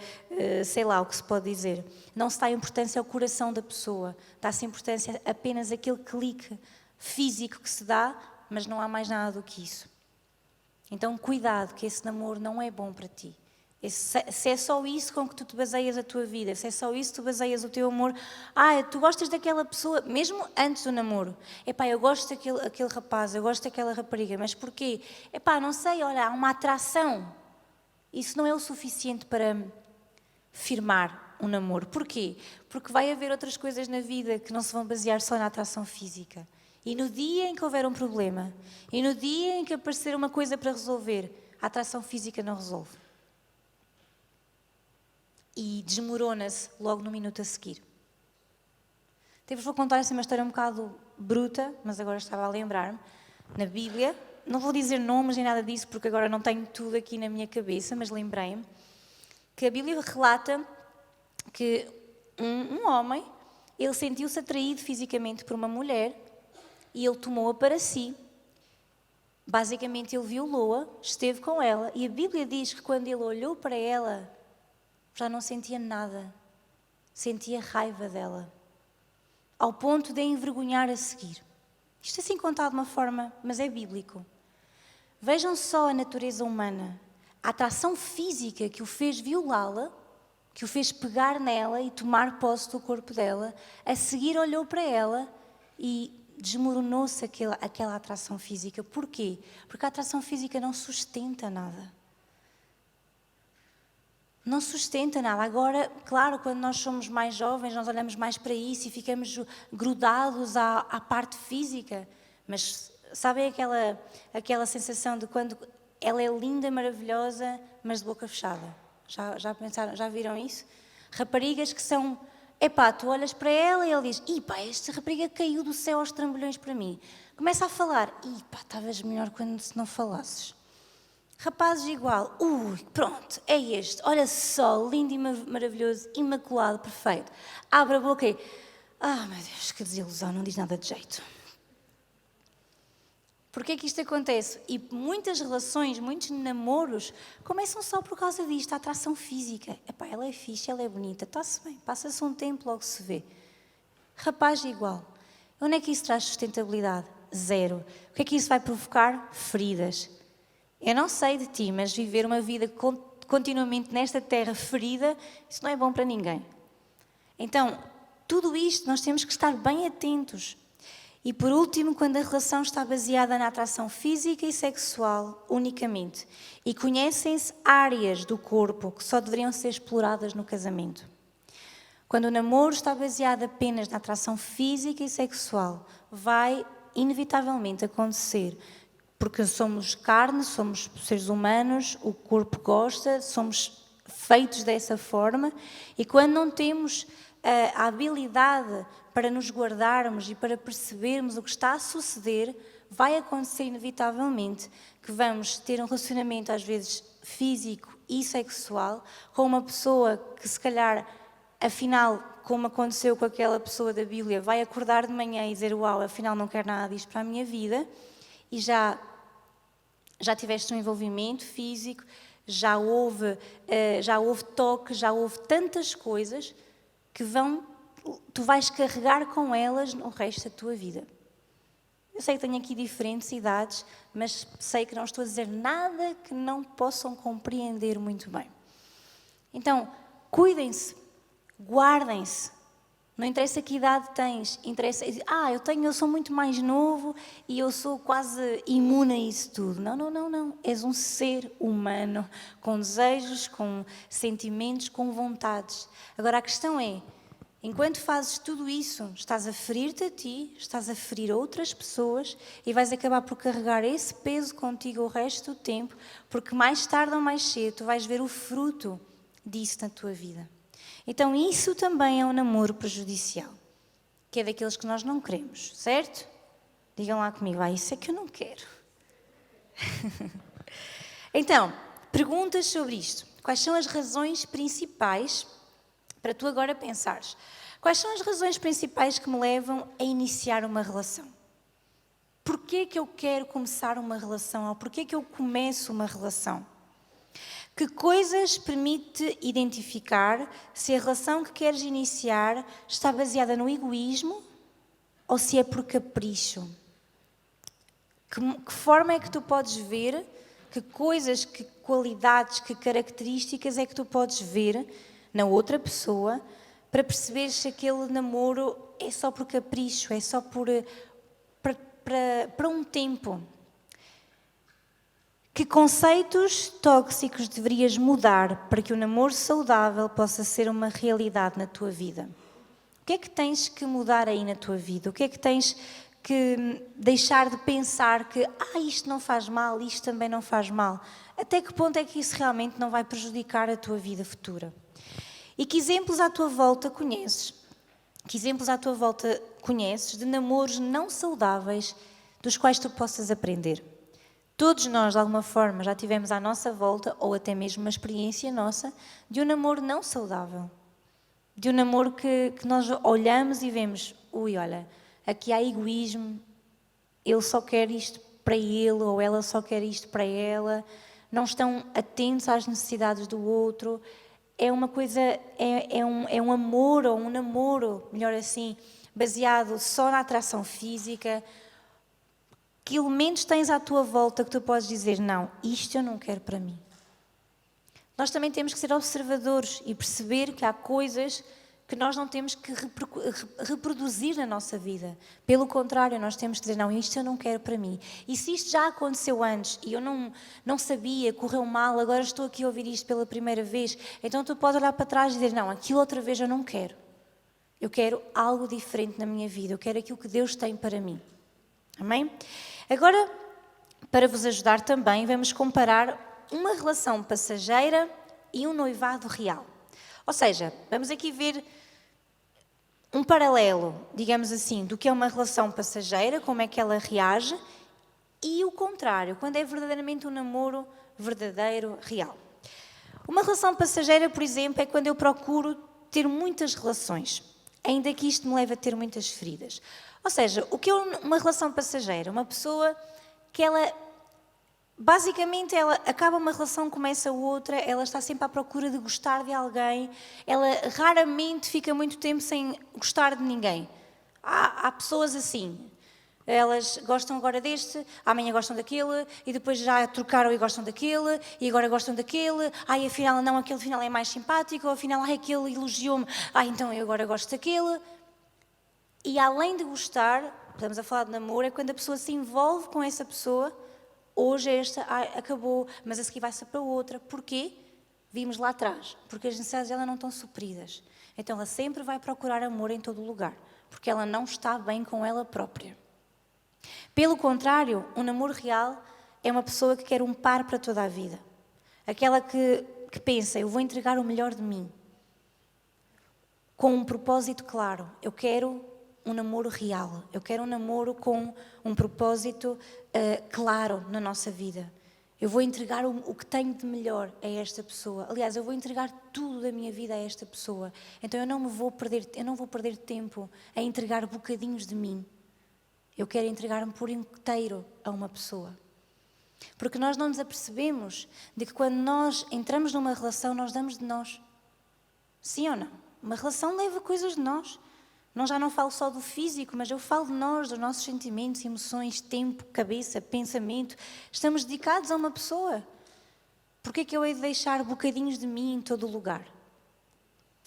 sei lá o que se pode dizer. Não se dá importância ao coração da pessoa, dá-se importância apenas àquele clique físico que se dá, mas não há mais nada do que isso. Então cuidado, que esse namoro não é bom para ti. Se é só isso com que tu te baseias a tua vida, se é só isso que tu baseias o teu amor, tu gostas daquela pessoa, mesmo antes do namoro, eu gosto daquele rapaz, eu gosto daquela rapariga, mas porquê? Não sei, olha, há uma atração. Isso não é o suficiente para firmar um namoro. Porquê? Porque vai haver outras coisas na vida que não se vão basear só na atração física. E no dia em que houver um problema, e no dia em que aparecer uma coisa para resolver, a atração física não resolve. E desmorona-se logo no minuto a seguir. Até vos vou contar assim uma história um bocado bruta, mas agora estava a lembrar-me. Na Bíblia, não vou dizer nomes nem nada disso, porque agora não tenho tudo aqui na minha cabeça, mas lembrei-me que a Bíblia relata que um homem, ele sentiu-se atraído fisicamente por uma mulher e ele tomou-a para si. Basicamente, ele violou-a, esteve com ela, e a Bíblia diz que quando ele olhou para ela, já não sentia nada, sentia raiva dela, ao ponto de a envergonhar a seguir. Isto é assim contado de uma forma, mas é bíblico. Vejam só a natureza humana, a atração física que o fez violá-la, que o fez pegar nela e tomar posse do corpo dela, a seguir olhou para ela e desmoronou-se aquela atração física. Porquê? Porque a atração física não sustenta nada. Não sustenta nada. Agora, claro, quando nós somos mais jovens, nós olhamos mais para isso e ficamos grudados à parte física. Mas sabem aquela sensação de quando ela é linda, maravilhosa, mas de boca fechada? Já pensaram, já viram isso? Raparigas que são... Epá, tu olhas para ela e ele diz: "Epá, esta rapariga caiu do céu aos trambolhões para mim." Começa a falar: "Epá, estavas melhor quando se não falasses." Rapazes igual: pronto, é este. Olha só, lindo e maravilhoso, imaculado, perfeito." Abre a boca e... meu Deus, que desilusão, não diz nada de jeito. Porquê é que isto acontece? E muitas relações, muitos namoros começam só por causa disto, a atração física. Epá, ela é fixe, ela é bonita, está-se bem, passa-se um tempo, logo se vê. Rapaz igual. Onde é que isso traz sustentabilidade? Zero. O que é que isso vai provocar? Feridas. Eu não sei de ti, mas viver uma vida continuamente nesta terra ferida, isso não é bom para ninguém. Então, tudo isto nós temos que estar bem atentos. E por último, quando a relação está baseada na atração física e sexual unicamente, e conhecem-se áreas do corpo que só deveriam ser exploradas no casamento. Quando o namoro está baseado apenas na atração física e sexual, vai inevitavelmente acontecer, porque somos carne, somos seres humanos, o corpo gosta, somos feitos dessa forma, e quando não temos a habilidade para nos guardarmos e para percebermos o que está a suceder, vai acontecer inevitavelmente que vamos ter um relacionamento às vezes físico e sexual com uma pessoa que se calhar, afinal, como aconteceu com aquela pessoa da Bíblia, vai acordar de manhã e dizer: "Uau, afinal não quero nada disto para a minha vida", e já tiveste um envolvimento físico, já houve toque, já houve tantas coisas que tu vais carregar com elas no resto da tua vida. Eu sei que tenho aqui diferentes idades, mas sei que não estou a dizer nada que não possam compreender muito bem. Então, cuidem-se, guardem-se. Não interessa que idade tens, interessa... eu sou muito mais novo e eu sou quase imune a isso tudo. Não. És um ser humano, com desejos, com sentimentos, com vontades. Agora, a questão é, enquanto fazes tudo isso, estás a ferir-te a ti, estás a ferir outras pessoas e vais acabar por carregar esse peso contigo o resto do tempo, porque mais tarde ou mais cedo tu vais ver o fruto disso na tua vida. Então isso também é um namoro prejudicial, que é daqueles que nós não queremos, certo? Digam lá comigo: isso é que eu não quero. Então, perguntas sobre isto. Quais são as razões principais, para tu agora pensares, quais são as razões principais que me levam a iniciar uma relação? Porquê que eu quero começar uma relação? Ou porquê que eu começo uma relação? Que coisas permite identificar se a relação que queres iniciar está baseada no egoísmo ou se é por capricho? Que forma é que tu podes ver, que coisas, que qualidades, que características é que tu podes ver na outra pessoa para perceber se aquele namoro é só por capricho, é só para um tempo? Que conceitos tóxicos deverias mudar para que o namoro saudável possa ser uma realidade na tua vida? O que é que tens que mudar aí na tua vida? O que é que tens que deixar de pensar que isto não faz mal, isto também não faz mal? Até que ponto é que isso realmente não vai prejudicar a tua vida futura? E que exemplos à tua volta conheces Que exemplos à tua volta conheces de namoros não saudáveis dos quais tu possas aprender? Todos nós, de alguma forma, já tivemos à nossa volta, ou até mesmo uma experiência nossa, de um namoro não saudável. De um namoro que nós olhamos e vemos, ui, olha, aqui há egoísmo, ele só quer isto para ele, ou ela só quer isto para ela, não estão atentos às necessidades do outro. É uma coisa, é um amor, ou um namoro, melhor assim, baseado só na atração física. Que elementos tens à tua volta que tu podes dizer, não, isto eu não quero para mim? Nós também temos que ser observadores e perceber que há coisas que nós não temos que reproduzir na nossa vida. Pelo contrário, nós temos que dizer, não, isto eu não quero para mim. E se isto já aconteceu antes e eu não sabia, correu mal, agora estou aqui a ouvir isto pela primeira vez, então tu podes olhar para trás e dizer, não, aquilo outra vez eu não quero. Eu quero algo diferente na minha vida, eu quero aquilo que Deus tem para mim. Amém? Agora, para vos ajudar também, vamos comparar uma relação passageira e um noivado real. Ou seja, vamos aqui ver um paralelo, digamos assim, do que é uma relação passageira, como é que ela reage, e o contrário, quando é verdadeiramente um namoro verdadeiro, real. Uma relação passageira, por exemplo, é quando eu procuro ter muitas relações, ainda que isto me leve a ter muitas feridas. Ou seja, o que é uma relação passageira? Uma pessoa que ela, basicamente, ela acaba uma relação, começa outra, ela está sempre à procura de gostar de alguém, ela raramente fica muito tempo sem gostar de ninguém. Há pessoas assim, elas gostam agora deste, amanhã gostam daquele, e depois já trocaram e gostam daquele, e agora gostam daquele, afinal não, aquele final é mais simpático, ou afinal aquele elogiou-me, então eu agora gosto daquele. E além de gostar, estamos a falar de namoro, é quando a pessoa se envolve com essa pessoa, hoje esta acabou, mas a seguir vai ser para outra. Porquê? Vimos lá atrás, porque as necessidades dela não estão supridas. Então ela sempre vai procurar amor em todo lugar, porque ela não está bem com ela própria. Pelo contrário, um namoro real é uma pessoa que quer um par para toda a vida. Aquela que pensa, eu vou entregar o melhor de mim. Com um propósito claro, eu quero um namoro real. Eu quero um namoro com um propósito claro na nossa vida. Eu vou entregar o que tenho de melhor a esta pessoa. Aliás, eu vou entregar tudo da minha vida a esta pessoa. Então eu não vou perder tempo a entregar bocadinhos de mim. Eu quero entregar-me por inteiro a uma pessoa. Porque nós não nos apercebemos de que quando nós entramos numa relação, nós damos de nós. Sim ou não? Uma relação leva coisas de nós. Já não falo só do físico, mas eu falo de nós, dos nossos sentimentos, emoções, tempo, cabeça, pensamento. Estamos dedicados a uma pessoa. Porquê é que eu hei de deixar bocadinhos de mim em todo o lugar?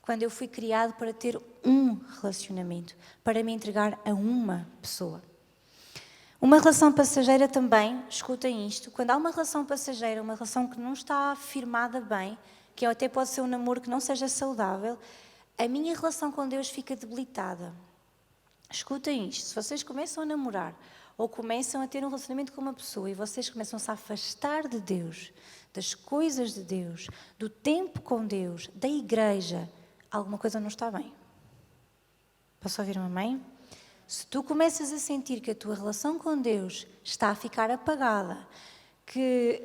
Quando eu fui criado para ter um relacionamento, para me entregar a uma pessoa. Uma relação passageira também, escutem isto, quando há uma relação passageira, uma relação que não está firmada bem, que até pode ser um namoro que não seja saudável, a minha relação com Deus fica debilitada. Escutem isto, se vocês começam a namorar ou começam a ter um relacionamento com uma pessoa e vocês começam-se a afastar de Deus, das coisas de Deus, do tempo com Deus, da igreja, alguma coisa não está bem. Posso ouvir uma mãe? Se tu começas a sentir que a tua relação com Deus está a ficar apagada, que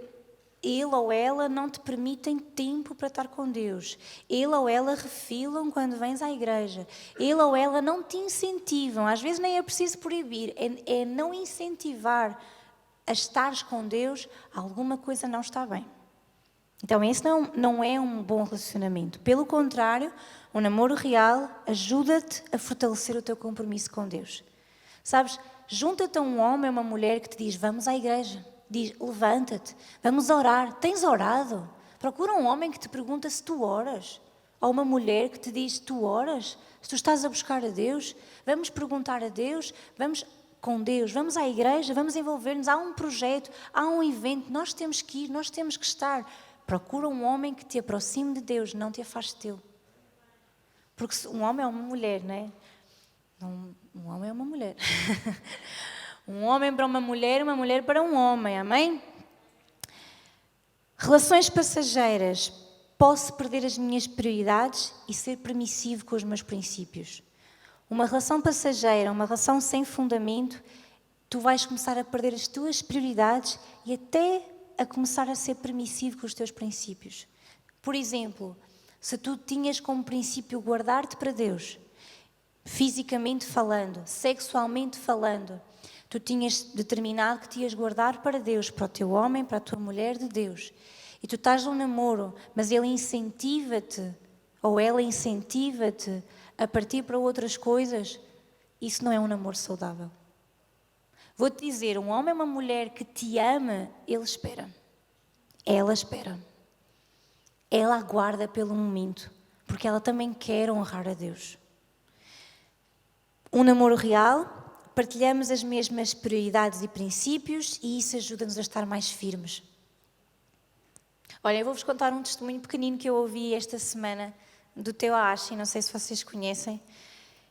ele ou ela não te permitem tempo para estar com Deus, ele ou ela refilam quando vens à igreja, ele ou ela não te incentivam, às vezes nem é preciso proibir, é não incentivar a estares com Deus, alguma coisa não está bem. Então esse não é um bom relacionamento. Pelo contrário, um namoro real ajuda-te a fortalecer o teu compromisso com Deus. Sabes, junta-te a um homem ou uma mulher que te diz, vamos à igreja. Diz, levanta-te, vamos orar. Tens orado? Procura um homem que te pergunta se tu oras. Ou uma mulher que te diz, tu oras? Se tu estás a buscar a Deus, vamos perguntar a Deus, vamos com Deus, vamos à igreja, vamos envolver-nos. Há um projeto, há um evento, nós temos que ir, nós temos que estar. Procura um homem que te aproxime de Deus, não te afaste dele. Porque um homem é uma mulher, não é? Um homem é uma mulher. Um homem para uma mulher para um homem, amém? Relações passageiras. Posso perder as minhas prioridades e ser permissivo com os meus princípios. Uma relação passageira, uma relação sem fundamento, tu vais começar a perder as tuas prioridades e até a começar a ser permissivo com os teus princípios. Por exemplo, se tu tinhas como princípio guardar-te para Deus, fisicamente falando, sexualmente falando, tu tinhas determinado que te ias guardar para Deus, para o teu homem, para a tua mulher de Deus. E tu estás num namoro, mas ele incentiva-te, ou ela incentiva-te a partir para outras coisas. Isso não é um namoro saudável. Vou-te dizer, um homem ou uma mulher que te ama, ele espera. Ela espera. Ela aguarda pelo momento, porque ela também quer honrar a Deus. Um namoro real, partilhamos as mesmas prioridades e princípios e isso ajuda-nos a estar mais firmes. Olha, eu vou-vos contar um testemunho pequenino que eu ouvi esta semana do Teo Ashi, não sei se vocês conhecem.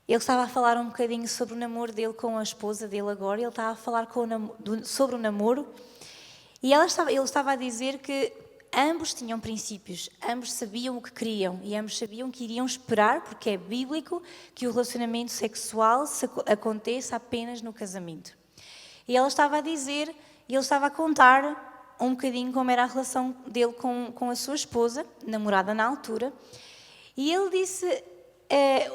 Ele estava a falar um bocadinho sobre o namoro dele com a esposa dele agora, ele estava a falar sobre o namoro e ele estava a dizer que ambos tinham princípios, ambos sabiam o que queriam e ambos sabiam que iriam esperar, porque é bíblico, que o relacionamento sexual aconteça apenas no casamento. E ela estava a dizer, e ele estava a contar um bocadinho como era a relação dele com a sua esposa, namorada na altura, e ele disse,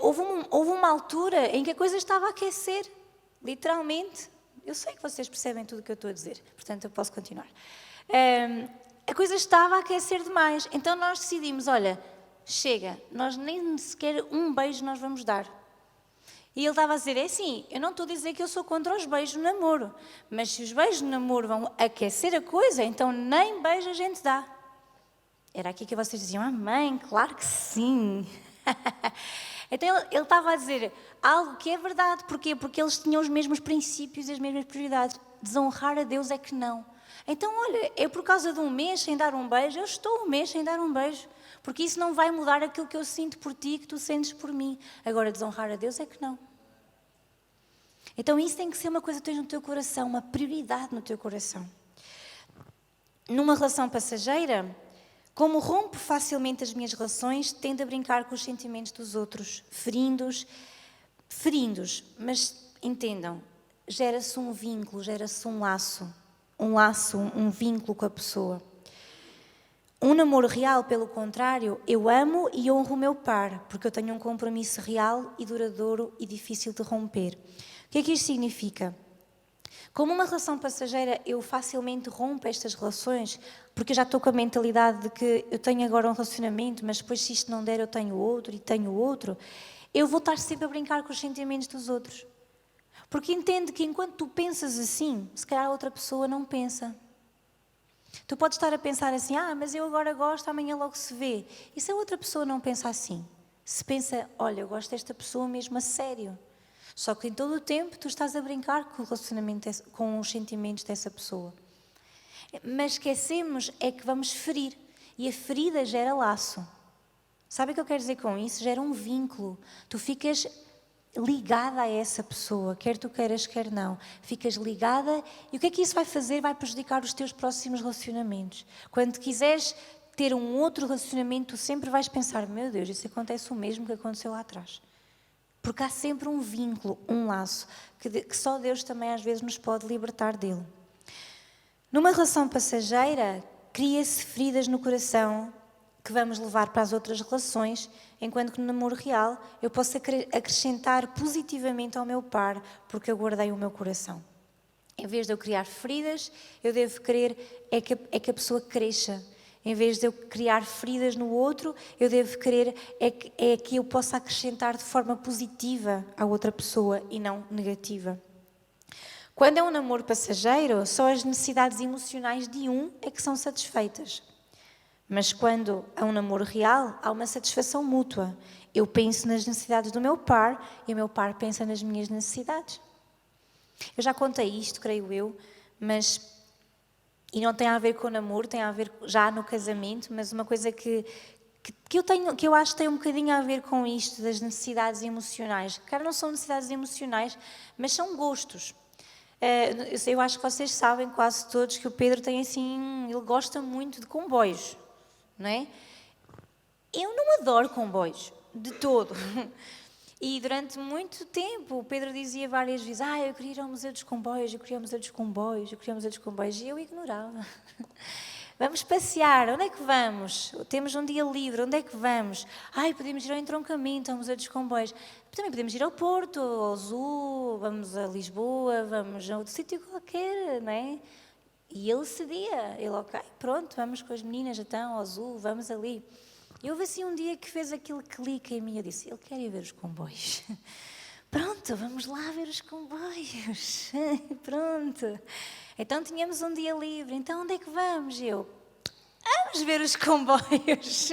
houve uma altura em que a coisa estava a aquecer, literalmente. Eu sei que vocês percebem tudo o que eu estou a dizer, portanto eu posso continuar. A coisa estava a aquecer demais, então nós decidimos, olha, chega, nós nem sequer um beijo nós vamos dar. E ele estava a dizer, é assim, eu não estou a dizer que eu sou contra os beijos no namoro, mas se os beijos no namoro vão aquecer a coisa, então nem beijo a gente dá. Era aqui que vocês diziam, amém, claro que sim. Então ele estava a dizer algo que é verdade, porquê? Porque eles tinham os mesmos princípios e as mesmas prioridades. Desonrar a Deus é que não. Então, olha, é por causa de um mês sem dar um beijo, eu estou um mês sem dar um beijo, porque isso não vai mudar aquilo que eu sinto por ti e que tu sentes por mim. Agora, desonrar a Deus é que não. Então, isso tem que ser uma coisa que tens no teu coração, uma prioridade no teu coração. Numa relação passageira, como rompo facilmente as minhas relações, tendo a brincar com os sentimentos dos outros, ferindo-os, mas entendam, gera-se um vínculo, gera-se um laço, um vínculo com a pessoa. Um namoro real, pelo contrário, eu amo e honro o meu par, porque eu tenho um compromisso real e duradouro e difícil de romper. O que é que isto significa? Como uma relação passageira, eu facilmente rompo estas relações, porque eu já estou com a mentalidade de que eu tenho agora um relacionamento, mas depois se isto não der eu tenho outro e tenho outro. Eu vou estar sempre a brincar com os sentimentos dos outros. Porque entende que enquanto tu pensas assim, se calhar a outra pessoa não pensa. Tu podes estar a pensar assim, mas eu agora gosto, amanhã logo se vê. E se a outra pessoa não pensa assim? Se pensa, olha, eu gosto desta pessoa mesmo a sério. Só que em todo o tempo tu estás a brincar com o relacionamento, com os sentimentos dessa pessoa. Mas esquecemos é que vamos ferir. E a ferida gera laço. Sabe o que eu quero dizer com isso? Gera um vínculo. Tu ficas ligada a essa pessoa, quer tu queiras, quer não. Ficas ligada e o que é que isso vai fazer? Vai prejudicar os teus próximos relacionamentos. Quando quiseres ter um outro relacionamento, tu sempre vais pensar, meu Deus, isso acontece o mesmo que aconteceu lá atrás. Porque há sempre um vínculo, um laço, que só Deus também às vezes nos pode libertar dele. Numa relação passageira, cria-se feridas no coração que vamos levar para as outras relações, enquanto que no namoro real eu posso acrescentar positivamente ao meu par, porque eu guardei o meu coração. Em vez de eu criar feridas, eu devo querer que a pessoa cresça. Em vez de eu criar feridas no outro, eu devo querer que eu possa acrescentar de forma positiva à outra pessoa e não negativa. Quando é um namoro passageiro, só as necessidades emocionais de um é que são satisfeitas. Mas quando há um namoro real, há uma satisfação mútua. Eu penso nas necessidades do meu par e o meu par pensa nas minhas necessidades. Eu já contei isto, creio eu, e não tem a ver com o namoro, tem a ver já no casamento, mas uma coisa que eu acho que tem um bocadinho a ver com isto das necessidades emocionais. Claro, não são necessidades emocionais, mas são gostos. Eu acho que vocês sabem, quase todos, que o Pedro tem assim, ele gosta muito de comboios, não é? Eu não adoro comboios, de todo. E durante muito tempo o Pedro dizia várias vezes: eu queria ir ao Museu dos Comboios, eu queria ir ao Museu dos Comboios, eu queria ir ao Museu dos Comboios. E eu ignorava. Vamos passear, onde é que vamos? Temos um dia livre, onde é que vamos? Podemos ir ao entroncamento, ao Museu dos Comboios. Também podemos ir ao Porto, ao Zoo, vamos a Lisboa, vamos a outro sítio qualquer, não é? E ele cedia, ele, ok, pronto, vamos com as meninas então ao Zoo, vamos ali. E houve assim um dia que fez aquele clique em mim, eu disse, ele quer ir ver os comboios. Pronto, vamos lá ver os comboios. Pronto. Então tínhamos um dia livre, então onde é que vamos? Eu, vamos ver os comboios.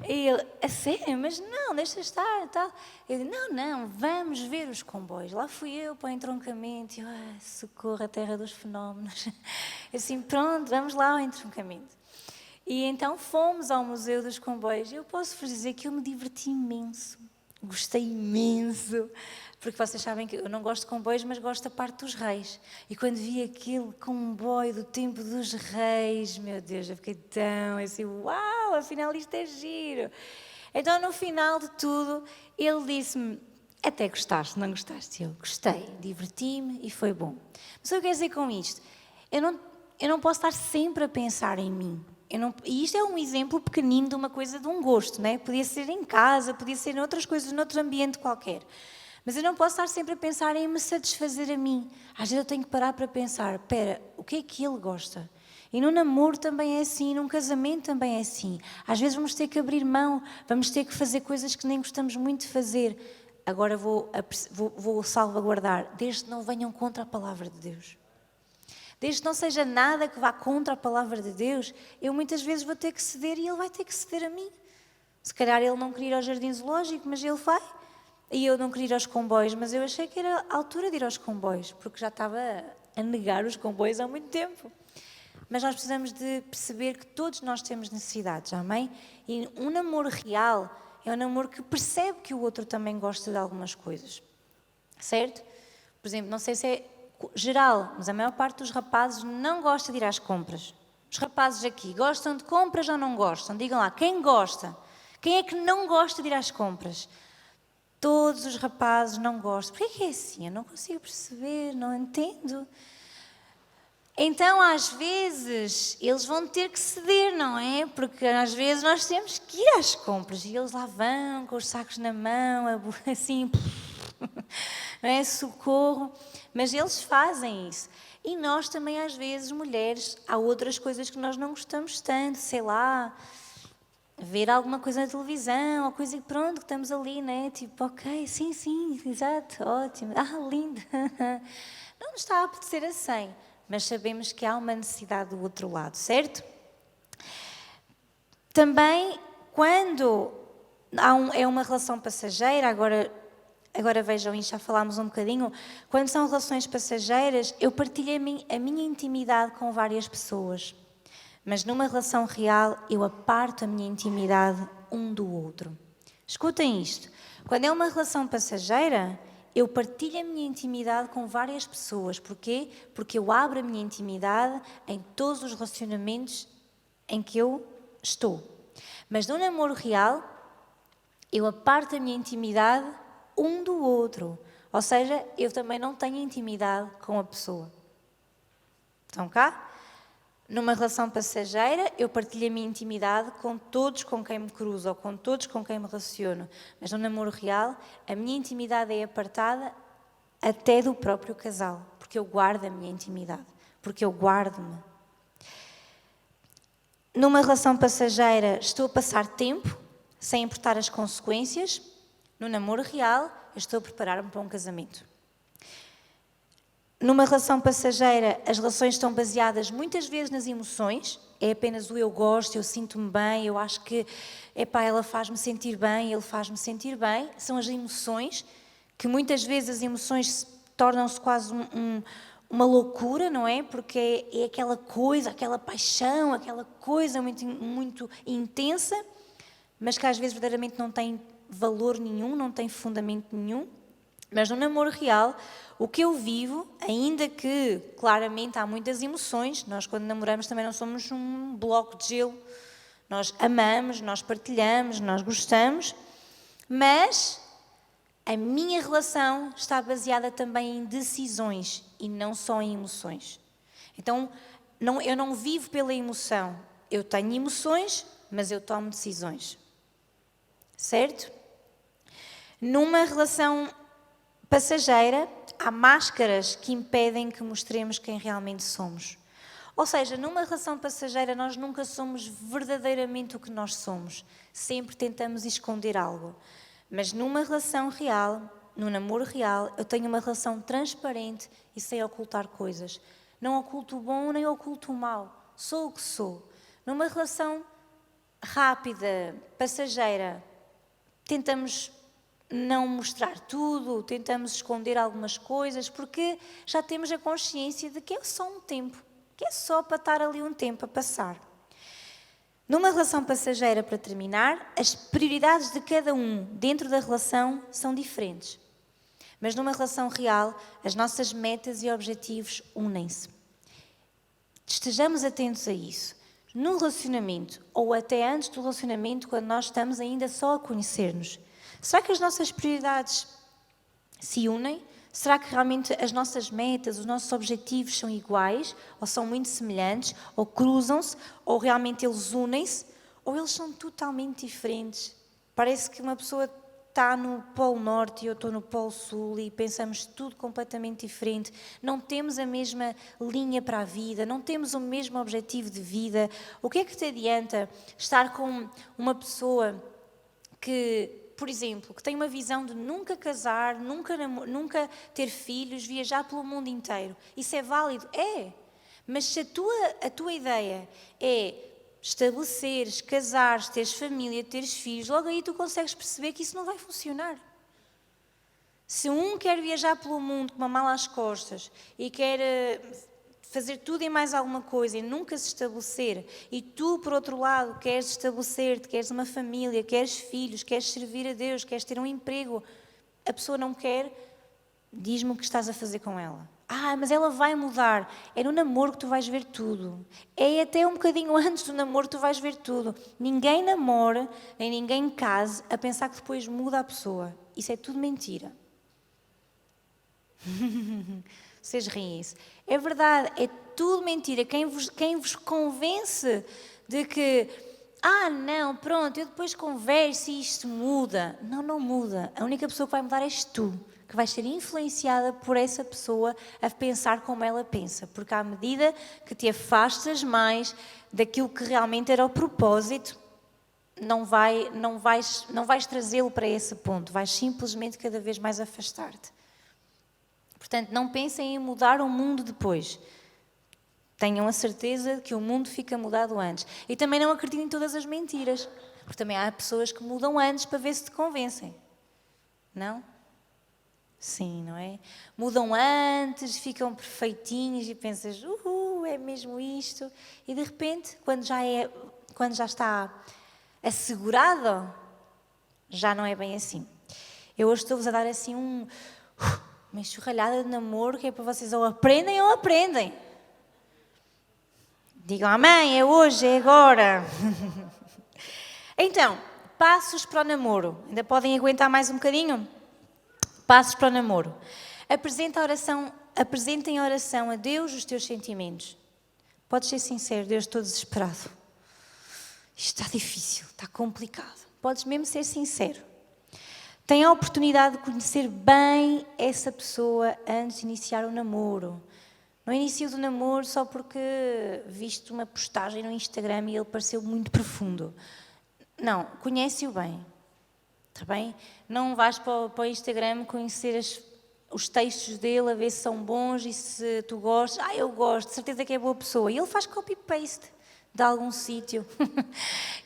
E ele, a sério? Mas não, deixa estar, tal. Eu disse, não, vamos ver os comboios. Lá fui eu para o entroncamento, e eu, socorro, a terra dos fenómenos. Eu assim, pronto, vamos lá ao entroncamento. E então fomos ao Museu dos Comboios. Eu posso-vos dizer que eu me diverti imenso. Gostei imenso, porque vocês sabem que eu não gosto de comboios, mas gosto da parte dos reis. E quando vi aquele comboio do tempo dos reis, meu Deus, eu fiquei tão assim, uau, afinal isto é giro. Então no final de tudo, ele disse-me, até gostaste, não gostaste? Eu gostei, diverti-me e foi bom. Mas o que eu quero dizer com isto? Eu não posso estar sempre a pensar em mim. E isto é um exemplo pequenino de uma coisa, de um gosto, não é? Podia ser em casa, podia ser em outras coisas, noutro ambiente qualquer. Mas eu não posso estar sempre a pensar em me satisfazer a mim. Às vezes eu tenho que parar para pensar, espera, o que é que ele gosta? E no namoro também é assim, num casamento também é assim. Às vezes vamos ter que abrir mão, vamos ter que fazer coisas que nem gostamos muito de fazer. Agora vou salvaguardar, desde que não venham contra a palavra de Deus. Desde que não seja nada que vá contra a palavra de Deus, eu muitas vezes vou ter que ceder e ele vai ter que ceder a mim. Se calhar ele não queria ir ao jardim zoológico, mas ele vai. E eu não queria ir aos comboios, mas eu achei que era a altura de ir aos comboios, porque já estava a negar os comboios há muito tempo. Mas nós precisamos de perceber que todos nós temos necessidades, amém? E um namoro real é um namoro que percebe que o outro também gosta de algumas coisas. Certo? Por exemplo, não sei se é geral, mas a maior parte dos rapazes não gosta de ir às compras. Os rapazes aqui gostam de compras ou não gostam? Digam lá, quem gosta? Quem é que não gosta de ir às compras? Todos os rapazes não gostam. Porquê que é assim? Eu não consigo perceber, não entendo. Então, às vezes, eles vão ter que ceder, não é? Porque às vezes nós temos que ir às compras e eles lá vão com os sacos na mão, assim, não é? Socorro. Mas eles fazem isso. E nós também, às vezes, mulheres, há outras coisas que nós não gostamos tanto, sei lá, ver alguma coisa na televisão, ou coisa que pronto, que estamos ali, né? Tipo, ok, sim, exato, ótimo, lindo. Não nos está a apetecer assim, mas sabemos que há uma necessidade do outro lado, certo? Também, quando é uma relação passageira, Agora vejam isto, já falámos um bocadinho. Quando são relações passageiras, eu partilho a minha intimidade com várias pessoas. Mas numa relação real, eu aparto a minha intimidade um do outro. Escutem isto. Quando é uma relação passageira, eu partilho a minha intimidade com várias pessoas. Porquê? Porque eu abro a minha intimidade em todos os relacionamentos em que eu estou. Mas no namoro real, eu aparto a minha intimidade um do outro. Ou seja, eu também não tenho intimidade com a pessoa. Estão cá? Numa relação passageira, eu partilho a minha intimidade com todos com quem me cruzo ou com todos com quem me relaciono. Mas no namoro real, a minha intimidade é apartada até do próprio casal. Porque eu guardo a minha intimidade. Porque eu guardo-me. Numa relação passageira, estou a passar tempo, sem importar as consequências. No namoro real, eu estou a preparar-me para um casamento. Numa relação passageira, as relações estão baseadas muitas vezes nas emoções. É apenas o eu gosto, eu sinto-me bem, eu acho que ela faz-me sentir bem, ele faz-me sentir bem. São as emoções, que muitas vezes as emoções tornam-se quase uma loucura, não é? Porque é aquela coisa, aquela paixão, aquela coisa muito, muito intensa, mas que às vezes verdadeiramente não tem valor nenhum, não tem fundamento nenhum. Mas no namoro real, o que eu vivo, ainda que claramente há muitas emoções, nós quando namoramos também não somos um bloco de gelo, nós amamos, nós partilhamos, nós gostamos, mas A minha relação está baseada também em decisões e não só em emoções. Então, eu não vivo pela emoção. Eu tenho emoções, mas eu tomo decisões. Certo? Numa relação passageira, há máscaras que impedem que mostremos quem realmente somos. Ou seja, numa relação passageira nós nunca somos verdadeiramente o que nós somos. Sempre tentamos esconder algo. Mas numa relação real, num namoro real, eu tenho uma relação transparente e sei ocultar coisas. Não oculto o bom nem oculto o mau. Sou o que sou. Numa relação rápida, passageira, tentamos não mostrar tudo, tentamos esconder algumas coisas, porque já temos a consciência de que é só um tempo, que é só para estar ali um tempo a passar. Numa relação passageira, para terminar, as prioridades de cada um dentro da relação são diferentes. Mas numa relação real, as nossas metas e objetivos unem-se. Estejamos atentos a isso. No relacionamento, ou até antes do relacionamento, quando nós estamos ainda só a conhecer-nos, será que as nossas prioridades se unem? Será que realmente as nossas metas, os nossos objetivos são iguais? Ou são muito semelhantes? Ou cruzam-se? Ou realmente eles unem-se? Ou eles são totalmente diferentes? Parece que uma pessoa está no Polo Norte e eu estou no Polo Sul e pensamos tudo completamente diferente. Não temos a mesma linha para a vida, não temos o mesmo objetivo de vida. O que é que te adianta estar com uma pessoa que, por exemplo, que tem uma visão de nunca casar, nunca ter filhos, viajar pelo mundo inteiro? Isso é válido? É. Mas se a tua ideia é estabeleceres, casares, teres família, teres filhos, logo aí tu consegues perceber que isso não vai funcionar. Se um quer viajar pelo mundo com uma mala às costas e quer fazer tudo e mais alguma coisa e nunca se estabelecer, e tu, por outro lado, queres estabelecer-te, queres uma família, queres filhos, queres servir a Deus, queres ter um emprego, a pessoa não quer, diz-me o que estás a fazer com ela. Mas ela vai mudar. É no namoro que tu vais ver tudo. É até um bocadinho antes do namoro que tu vais ver tudo. Ninguém namora, nem ninguém case a pensar que depois muda a pessoa. Isso é tudo mentira. Vocês riem-se. É verdade, é tudo mentira. Quem vos convence de que não, pronto, eu depois converso e isto muda. Não muda. A única pessoa que vai mudar és tu, que vais ser influenciada por essa pessoa a pensar como ela pensa. Porque à medida que te afastas mais daquilo que realmente era o propósito, não vais trazê-lo para esse ponto. Vais simplesmente cada vez mais afastar-te. Portanto, não pensem em mudar o mundo depois. Tenham a certeza que o mundo fica mudado antes. E também não acreditem em todas as mentiras. Porque também há pessoas que mudam antes para ver se te convencem. Não? Sim, não é? Mudam antes, ficam perfeitinhos e pensas, é mesmo isto. E de repente, quando já está assegurado, já não é bem assim. Eu hoje estou-vos a dar assim uma enxurralhada de namoro que é para vocês ou aprendem. Digam, amém, é hoje, é agora. Então, passos para o namoro. Ainda podem aguentar mais um bocadinho? Passos para o namoro. Apresentem a oração a Deus os teus sentimentos. Podes ser sincero, Deus, estou desesperado. Isto está difícil, está complicado. Podes mesmo ser sincero. Tenha a oportunidade de conhecer bem essa pessoa antes de iniciar o namoro. Não inicie o namoro só porque viste uma postagem no Instagram e ele pareceu muito profundo. Não, conhece-o bem. Está bem? Não vais para o Instagram conhecer os textos dele, a ver se são bons e se tu gostas. Eu gosto, de certeza que é boa pessoa. E ele faz copy-paste de algum sítio.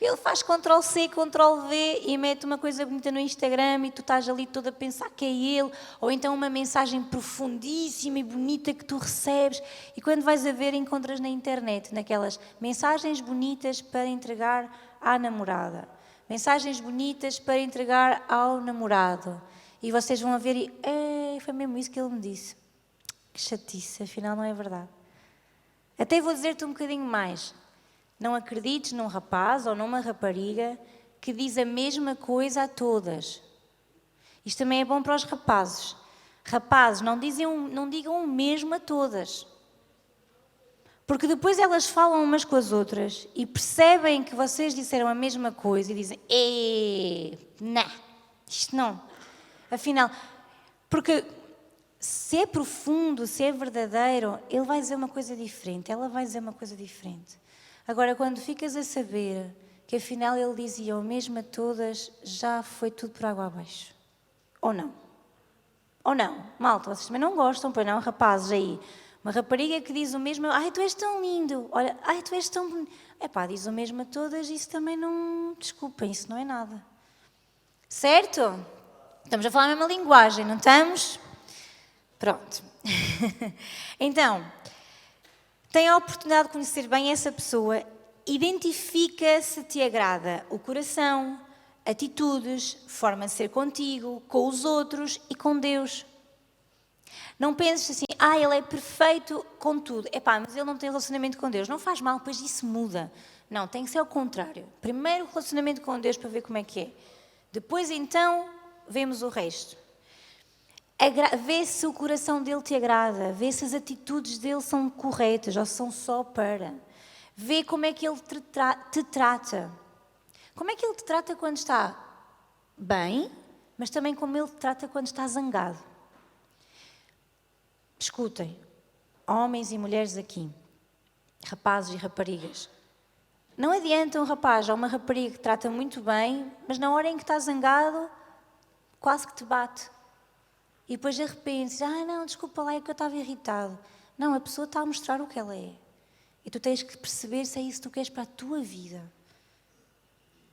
Ele faz Ctrl+C, Ctrl+V e mete uma coisa bonita no Instagram e tu estás ali toda a pensar que é ele, ou então uma mensagem profundíssima e bonita que tu recebes e quando vais a ver encontras na internet, naquelas mensagens bonitas para entregar à namorada, mensagens bonitas para entregar ao namorado e vocês vão a ver e foi mesmo isso que ele me disse. Que chatice, afinal não é verdade. Até vou dizer-te um bocadinho mais. Não acredites num rapaz ou numa rapariga que diz a mesma coisa a todas. Isto também é bom para os rapazes. Rapazes, não digam o mesmo a todas. Porque depois elas falam umas com as outras e percebem que vocês disseram a mesma coisa e dizem, não, isto não. Afinal, porque se é profundo, se é verdadeiro, ele vai dizer uma coisa diferente, ela vai dizer uma coisa diferente. Agora, quando ficas a saber que afinal ele dizia o mesmo a todas, já foi tudo por água abaixo. Ou não? Ou não? Malta, vocês também não gostam, pois não, rapazes aí. Uma rapariga que diz o mesmo, ai, tu és tão lindo, olha, ai, tu és tão bonito. Epá, diz o mesmo a todas, isso também não, desculpem, isso não é nada. Certo? Estamos a falar a mesma linguagem, não estamos? Pronto. Então, tem a oportunidade de conhecer bem essa pessoa, identifica se te agrada o coração, atitudes, forma de ser contigo, com os outros e com Deus. Não penses assim, ele é perfeito com tudo. Mas ele não tem relacionamento com Deus. Não faz mal, pois isso muda. Não, tem que ser ao contrário. Primeiro o relacionamento com Deus para ver como é que é. Depois então, vemos o resto. Vê se o coração dele te agrada, vê se as atitudes dele são corretas ou são só para. Vê como é que ele te trata. Como é que ele te trata quando está bem, mas também como ele te trata quando está zangado. Escutem, homens e mulheres aqui, rapazes e raparigas. Não adianta um rapaz ou uma rapariga que trata muito bem, mas na hora em que está zangado, quase que te bate. E depois de repente, não, desculpa lá, é que eu estava irritado. Não, a pessoa está a mostrar o que ela é. E tu tens que perceber se é isso que tu queres para a tua vida.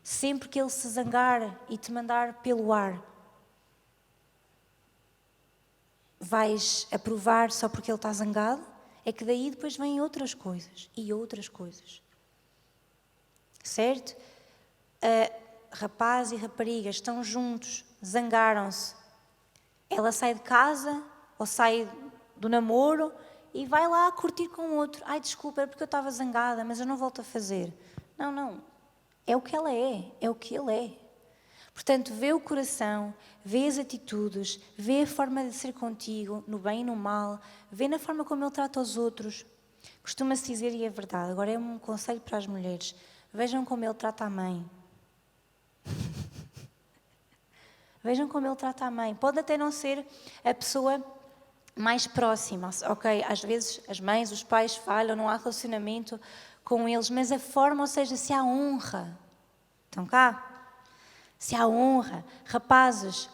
Sempre que ele se zangar e te mandar pelo ar, vais aprovar só porque ele está zangado? É que daí depois vêm outras coisas e outras coisas. Certo? Rapaz e rapariga estão juntos, zangaram-se. Ela sai de casa ou sai do namoro e vai lá curtir com o outro. Desculpa, é porque eu estava zangada, mas eu não volto a fazer. Não. É o que ela é o que ele é. Portanto, vê o coração, vê as atitudes, vê a forma de ser contigo, no bem e no mal, vê na forma como ele trata os outros. Costuma-se dizer, e é verdade, agora é um conselho para as mulheres, vejam como ele trata a mãe. Vejam como ele trata a mãe. Pode até não ser a pessoa mais próxima, ok? Às vezes as mães, os pais falham, não há relacionamento com eles, mas a forma, ou seja, se há honra. Estão cá? Se há honra. Rapazes,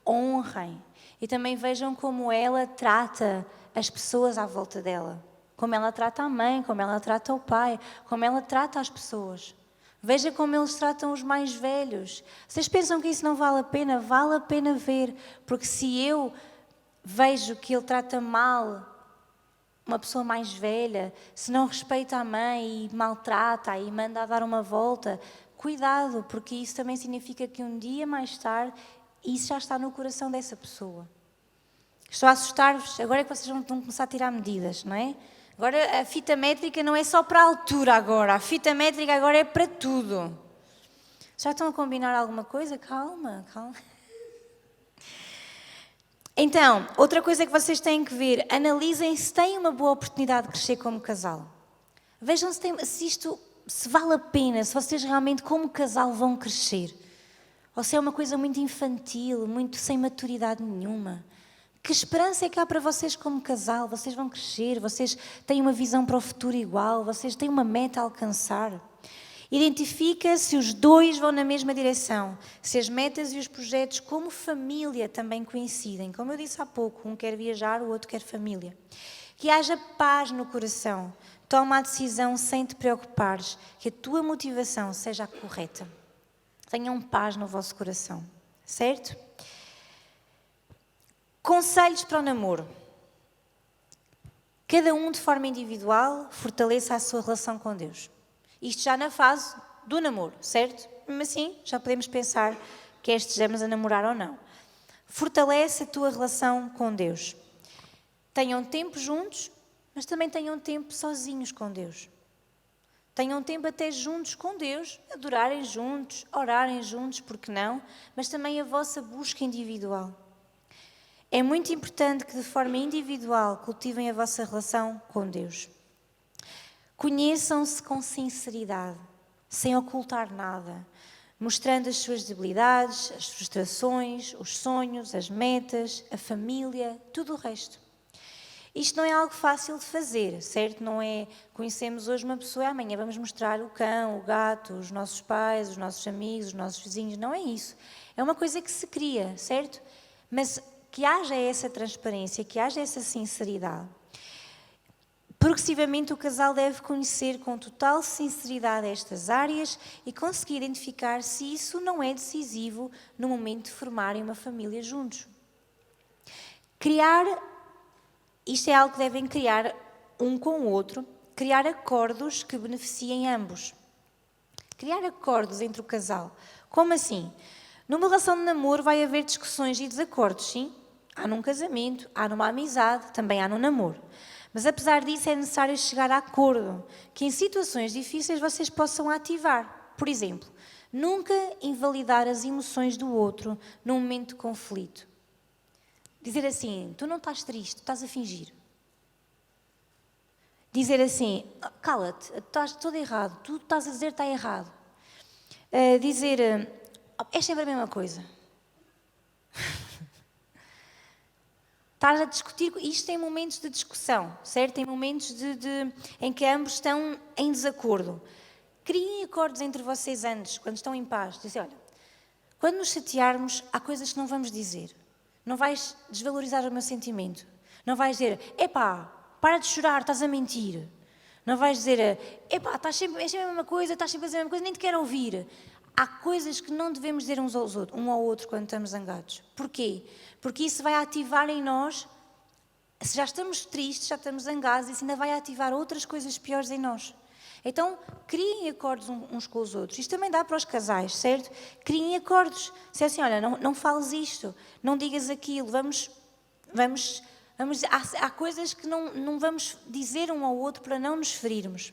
honrem. E também vejam como ela trata as pessoas à volta dela. Como ela trata a mãe, como ela trata o pai, como ela trata as pessoas. Veja como eles tratam os mais velhos. Vocês pensam que isso não vale a pena? Vale a pena ver. Porque se eu vejo que ele trata mal uma pessoa mais velha, se não respeita a mãe e maltrata e manda a dar uma volta, cuidado, porque isso também significa que um dia mais tarde isso já está no coração dessa pessoa. Estou a assustar-vos, agora é que vocês vão começar a tirar medidas, não é? Agora a fita métrica não é só para a altura agora, a fita métrica agora é para tudo. Já estão a combinar alguma coisa? Calma. Então, outra coisa que vocês têm que ver, analisem se têm uma boa oportunidade de crescer como casal. Vejam se vale a pena, se vocês realmente como casal vão crescer. Ou se é uma coisa muito infantil, muito sem maturidade nenhuma. Que esperança é que há para vocês como casal? Vocês vão crescer, vocês têm uma visão para o futuro igual, vocês têm uma meta a alcançar. Identifica se os dois vão na mesma direção, se as metas e os projetos como família também coincidem. Como eu disse há pouco, um quer viajar, o outro quer família. Que haja paz no coração. Toma a decisão sem te preocupares, que a tua motivação seja a correta. Tenham paz no vosso coração, certo? Conselhos para o namoro. Cada um de forma individual fortaleça a sua relação com Deus. Isto já na fase do namoro, certo? Mesmo assim, já podemos pensar que estejamos a namorar ou não. Fortalece a tua relação com Deus. Tenham tempo juntos, mas também tenham tempo sozinhos com Deus. Tenham tempo até juntos com Deus, adorarem juntos, orarem juntos, porque não? Mas também a vossa busca individual. É muito importante que de forma individual cultivem a vossa relação com Deus. Conheçam-se com sinceridade, sem ocultar nada, mostrando as suas debilidades, as frustrações, os sonhos, as metas, a família, tudo o resto. Isto não é algo fácil de fazer, certo? Não é conhecemos hoje uma pessoa e amanhã vamos mostrar o cão, o gato, os nossos pais, os nossos amigos, os nossos vizinhos. Não é isso. É uma coisa que se cria, certo? Mas que haja essa transparência, que haja essa sinceridade. Progressivamente o casal deve conhecer com total sinceridade estas áreas e conseguir identificar se isso não é decisivo no momento de formarem uma família juntos. Isto é algo que devem criar um com o outro, criar acordos que beneficiem ambos. Criar acordos entre o casal. Como assim? Numa relação de namoro vai haver discussões e desacordos, sim? Há num casamento, há numa amizade, também há no namoro. Mas apesar disso é necessário chegar a acordo, que em situações difíceis vocês possam ativar. Por exemplo, nunca invalidar as emoções do outro num momento de conflito. Dizer assim, tu não estás triste, tu estás a fingir. Dizer assim, cala-te, estás todo errado, tu estás a dizer está errado. Dizer, é sempre a mesma coisa. Estás a discutir, isto em momentos de discussão, certo? Em momentos em que ambos estão em desacordo. Criem acordos entre vocês antes, quando estão em paz. Dizem, olha, quando nos chatearmos, há coisas que não vamos dizer. Não vais desvalorizar o meu sentimento. Não vais dizer, epá, para de chorar, estás a mentir. Não vais dizer, epá, é sempre a mesma coisa, estás sempre a dizer a mesma coisa, nem te quero ouvir. Há coisas que não devemos dizer um ao outro quando estamos zangados. Porquê? Porque isso vai ativar em nós, se já estamos tristes, já estamos zangados, isso ainda vai ativar outras coisas piores em nós. Então, criem acordos uns com os outros. Isto também dá para os casais, certo? Criem acordos. Se é assim, olha, não fales isto, não digas aquilo, há coisas que não vamos dizer um ao outro para não nos ferirmos.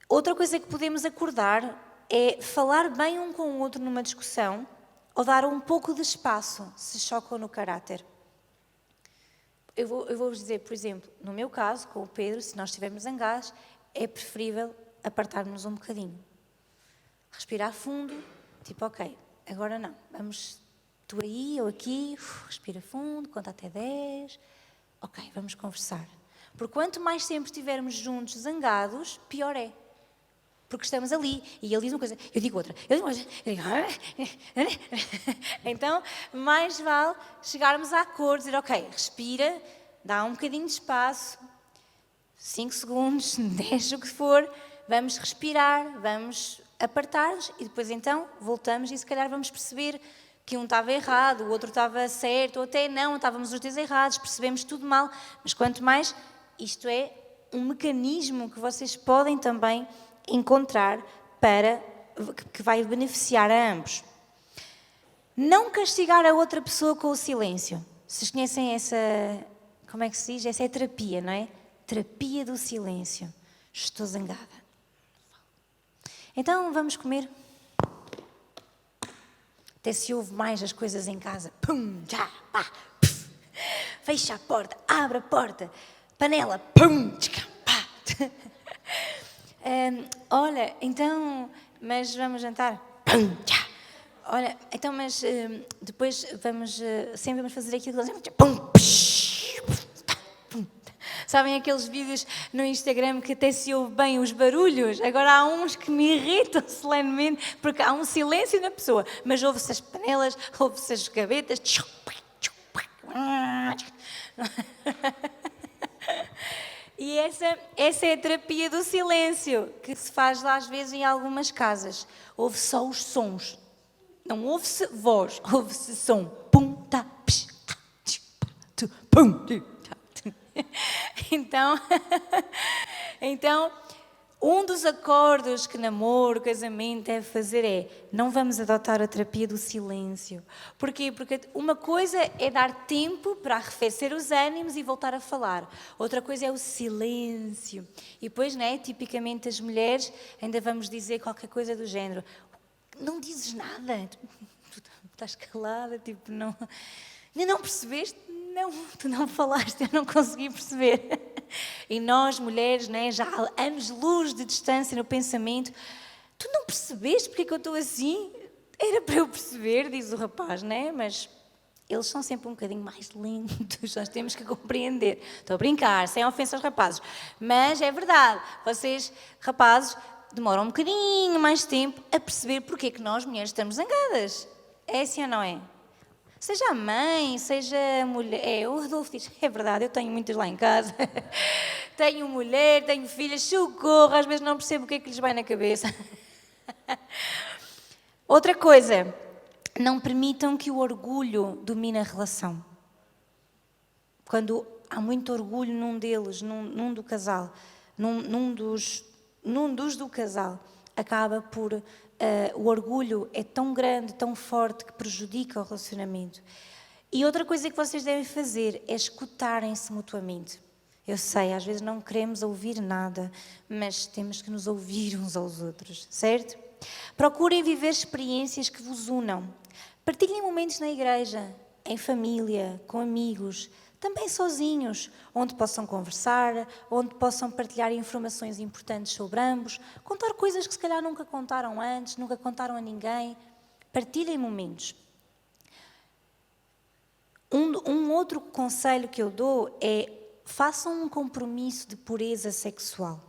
Outra coisa que podemos acordar é falar bem um com o outro numa discussão ou dar um pouco de espaço se chocam no caráter. Eu vou-vos dizer, por exemplo, no meu caso, com o Pedro, se nós estivermos zangados, é preferível apartarmos um bocadinho. Respirar fundo, tipo, ok, agora não, vamos, tu aí, eu aqui, respira fundo, conta até 10, ok, vamos conversar. Porque quanto mais tempo estivermos juntos zangados, pior é. Porque estamos ali e ele diz uma coisa, eu digo outra, então mais vale chegarmos a acordo, dizer ok, respira, dá um bocadinho de espaço, 5 segundos, 10, o que for, vamos respirar, vamos apartar-nos e depois então voltamos e se calhar vamos perceber que um estava errado, o outro estava certo, ou até não, estávamos os dois errados, percebemos tudo mal, mas quanto mais, isto é um mecanismo que vocês podem também encontrar que vai beneficiar a ambos. Não castigar a outra pessoa com o silêncio. Vocês conhecem essa, como é que se diz? Essa é terapia, não é? Terapia do silêncio. Estou zangada. Então vamos comer. Até se ouve mais as coisas em casa. Pum, já, pá, puf. Fecha a porta, abre a porta. Panela, pum, tchica, pá. Olha, então, mas vamos jantar? Pum, tchá. Olha, então, mas depois sempre vamos fazer aquilo que pum, psh, pum. Sabem aqueles vídeos no Instagram que até se ouve bem os barulhos? Agora há uns que me irritam solenemente porque há um silêncio na pessoa, mas ouve-se as panelas, ouve-se as gavetas. E essa é a terapia do silêncio, que se faz lá às vezes em algumas casas. Ouve só os sons. Não ouve-se voz, ouve-se som. Pum, tá, psh, tá, tch, tu, pum, tu, tá. Então, Um dos acordos que namoro, casamento deve fazer é: não vamos adotar a terapia do silêncio. Porquê? Porque uma coisa é dar tempo para arrefecer os ânimos e voltar a falar. Outra coisa é o silêncio. E depois, né, tipicamente as mulheres, ainda vamos dizer qualquer coisa do género: não dizes nada, tu estás calada, tipo, não... Ainda não percebeste? Não, tu não falaste, eu não consegui perceber. E nós, mulheres, né, já há anos-luz de distância no pensamento. Tu não percebeste porque é que eu estou assim? Era para eu perceber, diz o rapaz, né? Mas eles são sempre um bocadinho mais lentos, nós temos que compreender. Estou a brincar, sem ofensa aos rapazes. Mas é verdade, vocês, rapazes, demoram um bocadinho mais tempo a perceber porque é que nós, mulheres, estamos zangadas. É assim ou não é? Seja a mãe, seja a mulher. O Rodolfo diz: é verdade, eu tenho muitas lá em casa. Tenho mulher, tenho filhas, socorro, às vezes não percebo o que é que lhes vai na cabeça. Outra coisa, não permitam que o orgulho domine a relação. Quando há muito orgulho num deles, num do casal, num dos do casal, acaba por... o orgulho é tão grande, tão forte, que prejudica o relacionamento. E outra coisa que vocês devem fazer é escutarem-se mutuamente. Eu sei, às vezes não queremos ouvir nada, mas temos que nos ouvir uns aos outros, certo? Procurem viver experiências que vos unam. Partilhem momentos na igreja, em família, com amigos, também sozinhos, onde possam conversar, onde possam partilhar informações importantes sobre ambos, contar coisas que se calhar nunca contaram antes, nunca contaram a ninguém. Partilhem momentos. Um outro conselho que eu dou é: façam um compromisso de pureza sexual.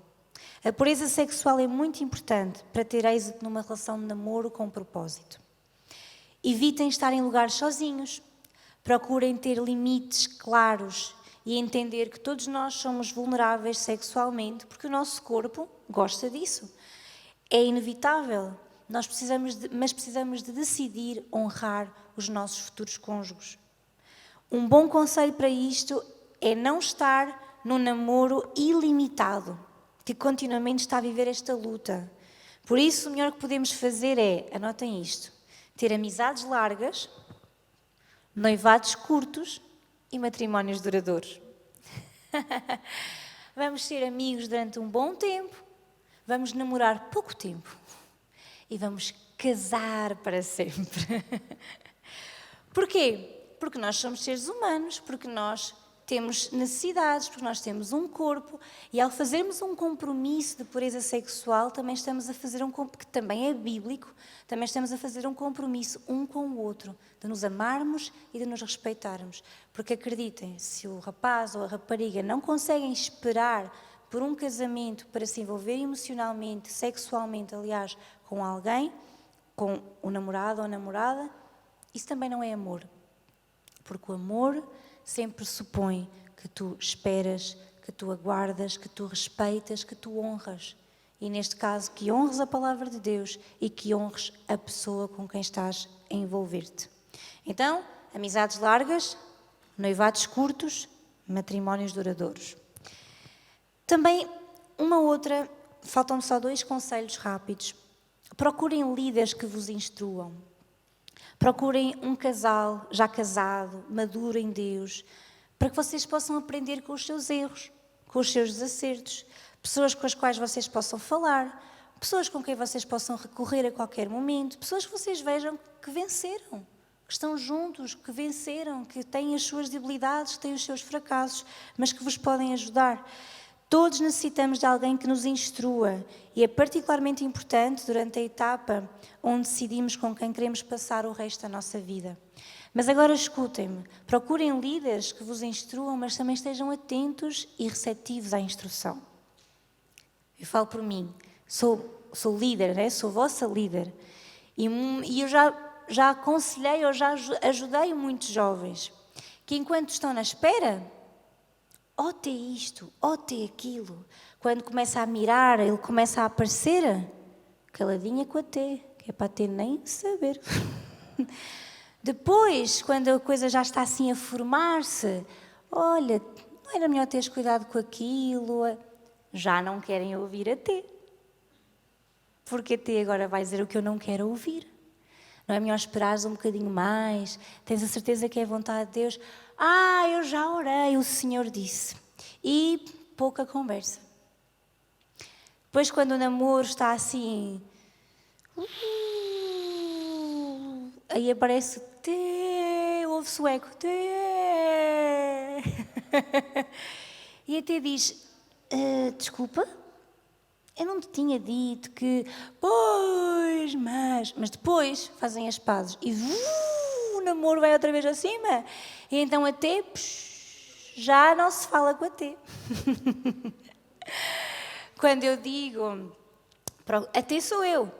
A pureza sexual é muito importante para ter êxito numa relação de namoro com propósito. Evitem estar em lugares sozinhos. Procurem ter limites claros e entender que todos nós somos vulneráveis sexualmente, porque o nosso corpo gosta disso. É inevitável, mas precisamos de decidir honrar os nossos futuros cônjuges. Um bom conselho para isto é não estar num namoro ilimitado, que continuamente está a viver esta luta. Por isso, o melhor que podemos fazer é, anotem isto, ter amizades largas, noivados curtos e matrimónios duradouros. Vamos ser amigos durante um bom tempo, vamos namorar pouco tempo e vamos casar para sempre. Porquê? Porque nós somos seres humanos, porque nós temos necessidades, porque nós temos um corpo, e ao fazermos um compromisso de pureza sexual, também estamos a fazer que também é bíblico, também estamos a fazer um compromisso um com o outro, de nos amarmos e de nos respeitarmos. Porque acreditem, se o rapaz ou a rapariga não conseguem esperar por um casamento para se envolver emocionalmente, sexualmente, aliás, com alguém, com o namorado ou a namorada, isso também não é amor. Porque o amor sempre supõe que tu esperas, que tu aguardas, que tu respeitas, que tu honras. E neste caso, que honres a palavra de Deus e que honres a pessoa com quem estás a envolver-te. Então, amizades largas, noivados curtos, matrimónios duradouros. Também uma outra, faltam-me só 2 conselhos rápidos. Procurem líderes que vos instruam. Procurem um casal já casado, maduro em Deus, para que vocês possam aprender com os seus erros, com os seus desacertos, pessoas com as quais vocês possam falar, pessoas com quem vocês possam recorrer a qualquer momento, pessoas que vocês vejam que venceram, que estão juntos, que venceram, que têm as suas debilidades, que têm os seus fracassos, mas que vos podem ajudar. Todos necessitamos de alguém que nos instrua e é particularmente importante durante a etapa onde decidimos com quem queremos passar o resto da nossa vida. Mas agora escutem-me, procurem líderes que vos instruam, mas também estejam atentos e receptivos à instrução. Eu falo por mim, sou líder, né? Sou vossa líder e eu já aconselhei ou já ajudei muitos jovens que enquanto estão na espera, ou T isto, ou T aquilo. Quando começa a mirar, ele começa a aparecer, caladinha com a T, que é para a T nem saber. Depois, quando a coisa já está assim a formar-se, olha, não era melhor teres cuidado com aquilo, já não querem ouvir a T. porque até agora vai dizer o que eu não quero ouvir. Não é melhor esperares um bocadinho mais? Tens a certeza que é a vontade de Deus? Eu já orei, o Senhor disse. E pouca conversa. Depois quando o namoro está assim... aí aparece o Tê, ouve-se o eco, Tê. E até diz, desculpa, eu não te tinha dito que, pois, mas depois fazem as pazes e o namoro vai outra vez acima. E então até, já não se fala com a Tê. Quando eu digo, até sou eu,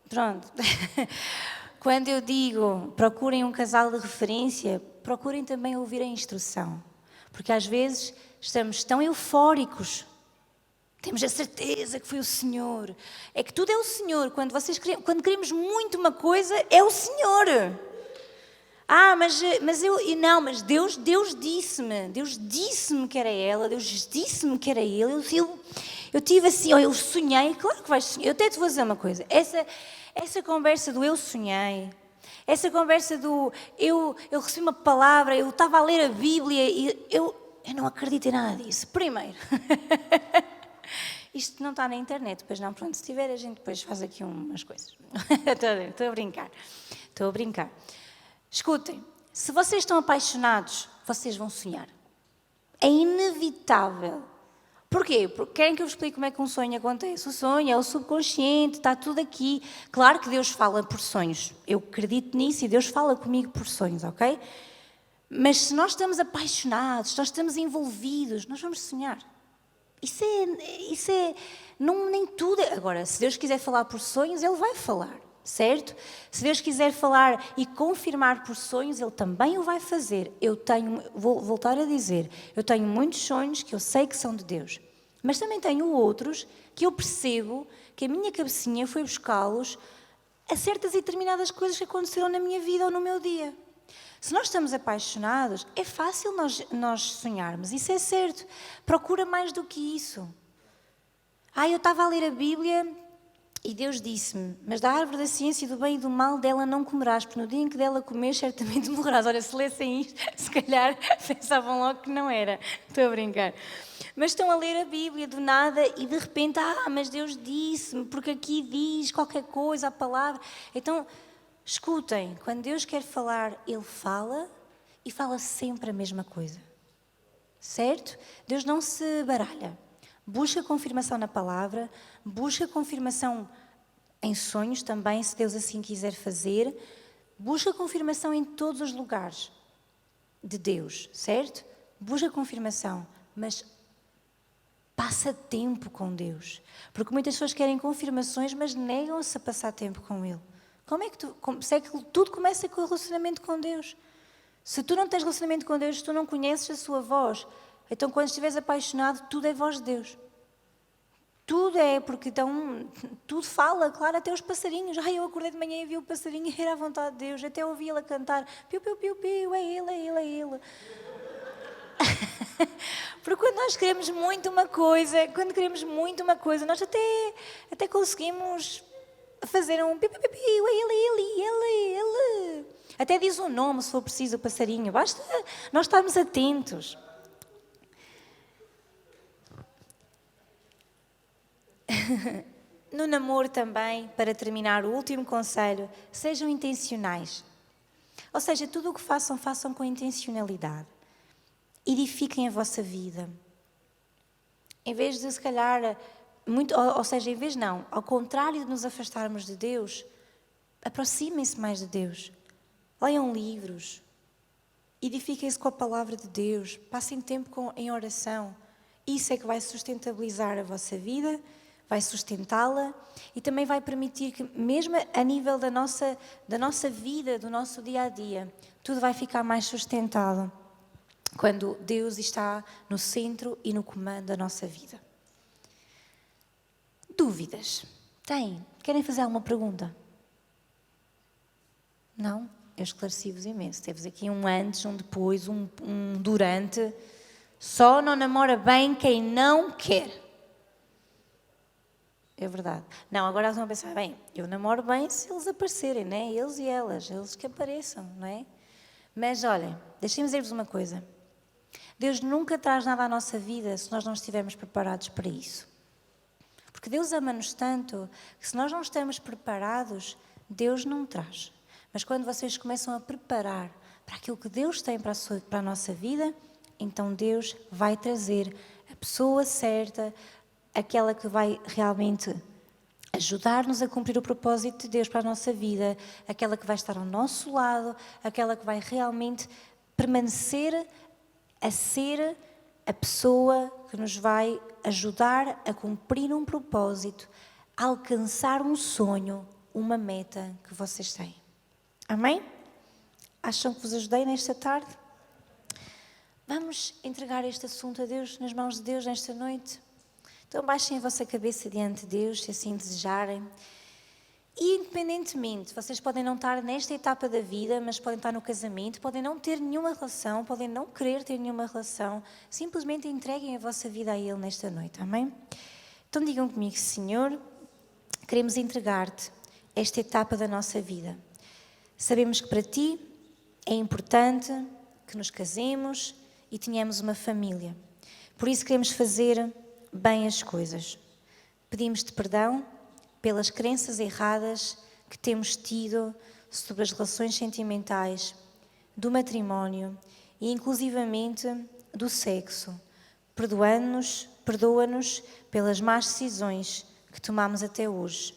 pronto. Quando eu digo, procurem um casal de referência, procurem também ouvir a instrução. Porque às vezes estamos tão eufóricos, temos a certeza que foi o Senhor. É que tudo é o Senhor. Quando queremos muito uma coisa, é o Senhor. Mas Deus disse-me que era ela, Deus disse-me que era ele. Eu tive assim, eu sonhei, claro que vais sonhar. Eu até te vou dizer uma coisa, essa conversa do eu sonhei, essa conversa do eu recebi uma palavra, eu estava a ler a Bíblia e eu não acredito em nada disso. Primeiro, isto não está na internet, pois não, pronto, se tiver a gente depois faz aqui umas coisas. Estou a brincar. Escutem, se vocês estão apaixonados, vocês vão sonhar. É inevitável. Porquê? Porque querem que eu explique como é que um sonho acontece? O sonho é o subconsciente, está tudo aqui. Claro que Deus fala por sonhos. Eu acredito nisso e Deus fala comigo por sonhos, ok? Mas se nós estamos apaixonados, se nós estamos envolvidos, nós vamos sonhar. Isso é nem tudo. Agora, se Deus quiser falar por sonhos, Ele vai falar, certo? Se Deus quiser falar e confirmar por sonhos, Ele também o vai fazer. Vou voltar a dizer, eu tenho muitos sonhos que eu sei que são de Deus, mas também tenho outros que eu percebo que a minha cabecinha foi buscá-los a certas e determinadas coisas que aconteceram na minha vida ou no meu dia. Se nós estamos apaixonados, é fácil nós sonharmos, isso é certo. Procura mais do que isso. Eu estava a ler a Bíblia e Deus disse-me, mas da árvore da ciência do bem e do mal dela não comerás, porque no dia em que dela comeres certamente morrerás. Olha, se lessem isto, se calhar pensavam logo que não era. Estou a brincar. Mas estão a ler a Bíblia do nada e de repente, mas Deus disse-me, porque aqui diz qualquer coisa, a palavra. Então... escutem, quando Deus quer falar, Ele fala e fala sempre a mesma coisa. Certo? Deus não se baralha. Busca confirmação na palavra, busca confirmação em sonhos também, se Deus assim quiser fazer. Busca confirmação em todos os lugares de Deus, certo? Busca confirmação, mas passa tempo com Deus. Porque muitas pessoas querem confirmações, mas negam-se a passar tempo com Ele. Se é que tudo começa com o relacionamento com Deus. Se tu não tens relacionamento com Deus, tu não conheces a sua voz. Então, quando estiveres apaixonado, tudo é voz de Deus. Tudo é, porque então, tudo fala, claro, até os passarinhos. Eu acordei de manhã e vi o passarinho e era a vontade de Deus. Até ouvi ele a cantar, piu, piu, piu, piu, é ele, é ele, é ele. Porque quando nós queremos muito uma coisa, nós até conseguimos... fazer um piu-piu-piu, ele. Até diz o nome, se for preciso, o passarinho. Basta nós estarmos atentos. No namoro também, para terminar, o último conselho, sejam intencionais. Ou seja, tudo o que façam, façam com intencionalidade. Edifiquem a vossa vida. Em vez de, se calhar... ao contrário de nos afastarmos de Deus, aproximem-se mais de Deus. Leiam livros, edifiquem-se com a palavra de Deus, passem tempo em oração. Isso é que vai sustentabilizar a vossa vida, vai sustentá-la e também vai permitir que, mesmo a nível da nossa vida, do nosso dia-a-dia, tudo vai ficar mais sustentado quando Deus está no centro e no comando da nossa vida. Dúvidas? Têm? Querem fazer alguma pergunta? Não? Eu esclareci-vos imenso. Teve aqui um antes, um depois, um durante. Só não namora bem quem não quer. É verdade. Não, agora eles vão pensar, bem, eu namoro bem se eles aparecerem, né? Eles e elas, eles que apareçam, não é? Mas olhem, deixem-me dizer-vos uma coisa. Deus nunca traz nada à nossa vida se nós não estivermos preparados para isso. Porque Deus ama-nos tanto que se nós não estamos preparados, Deus não traz. Mas quando vocês começam a preparar para aquilo que Deus tem para a nossa vida, então Deus vai trazer a pessoa certa, aquela que vai realmente ajudar-nos a cumprir o propósito de Deus para a nossa vida, aquela que vai estar ao nosso lado, aquela que vai realmente permanecer a ser a pessoa que nos vai ajudar a cumprir um propósito, a alcançar um sonho, uma meta que vocês têm. Amém? Acham que vos ajudei nesta tarde? Vamos entregar este assunto a Deus, nas mãos de Deus nesta noite? Então baixem a vossa cabeça diante de Deus, se assim desejarem. E independentemente, vocês podem não estar nesta etapa da vida, mas podem estar no casamento, podem não ter nenhuma relação, podem não querer ter nenhuma relação, simplesmente entreguem a vossa vida a Ele nesta noite, amém? Então digam comigo, Senhor, queremos entregar-te esta etapa da nossa vida. Sabemos que para Ti é importante que nos casemos e tenhamos uma família. Por isso queremos fazer bem as coisas. Pedimos-te perdão pelas crenças erradas que temos tido sobre as relações sentimentais, do matrimónio e inclusivamente do sexo. Perdoa-nos pelas más decisões que tomamos até hoje.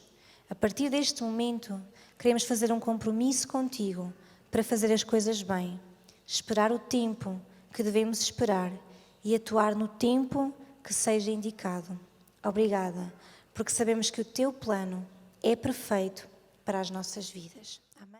A partir deste momento, queremos fazer um compromisso contigo para fazer as coisas bem, esperar o tempo que devemos esperar e atuar no tempo que seja indicado. Obrigada, porque sabemos que o teu plano é perfeito para as nossas vidas.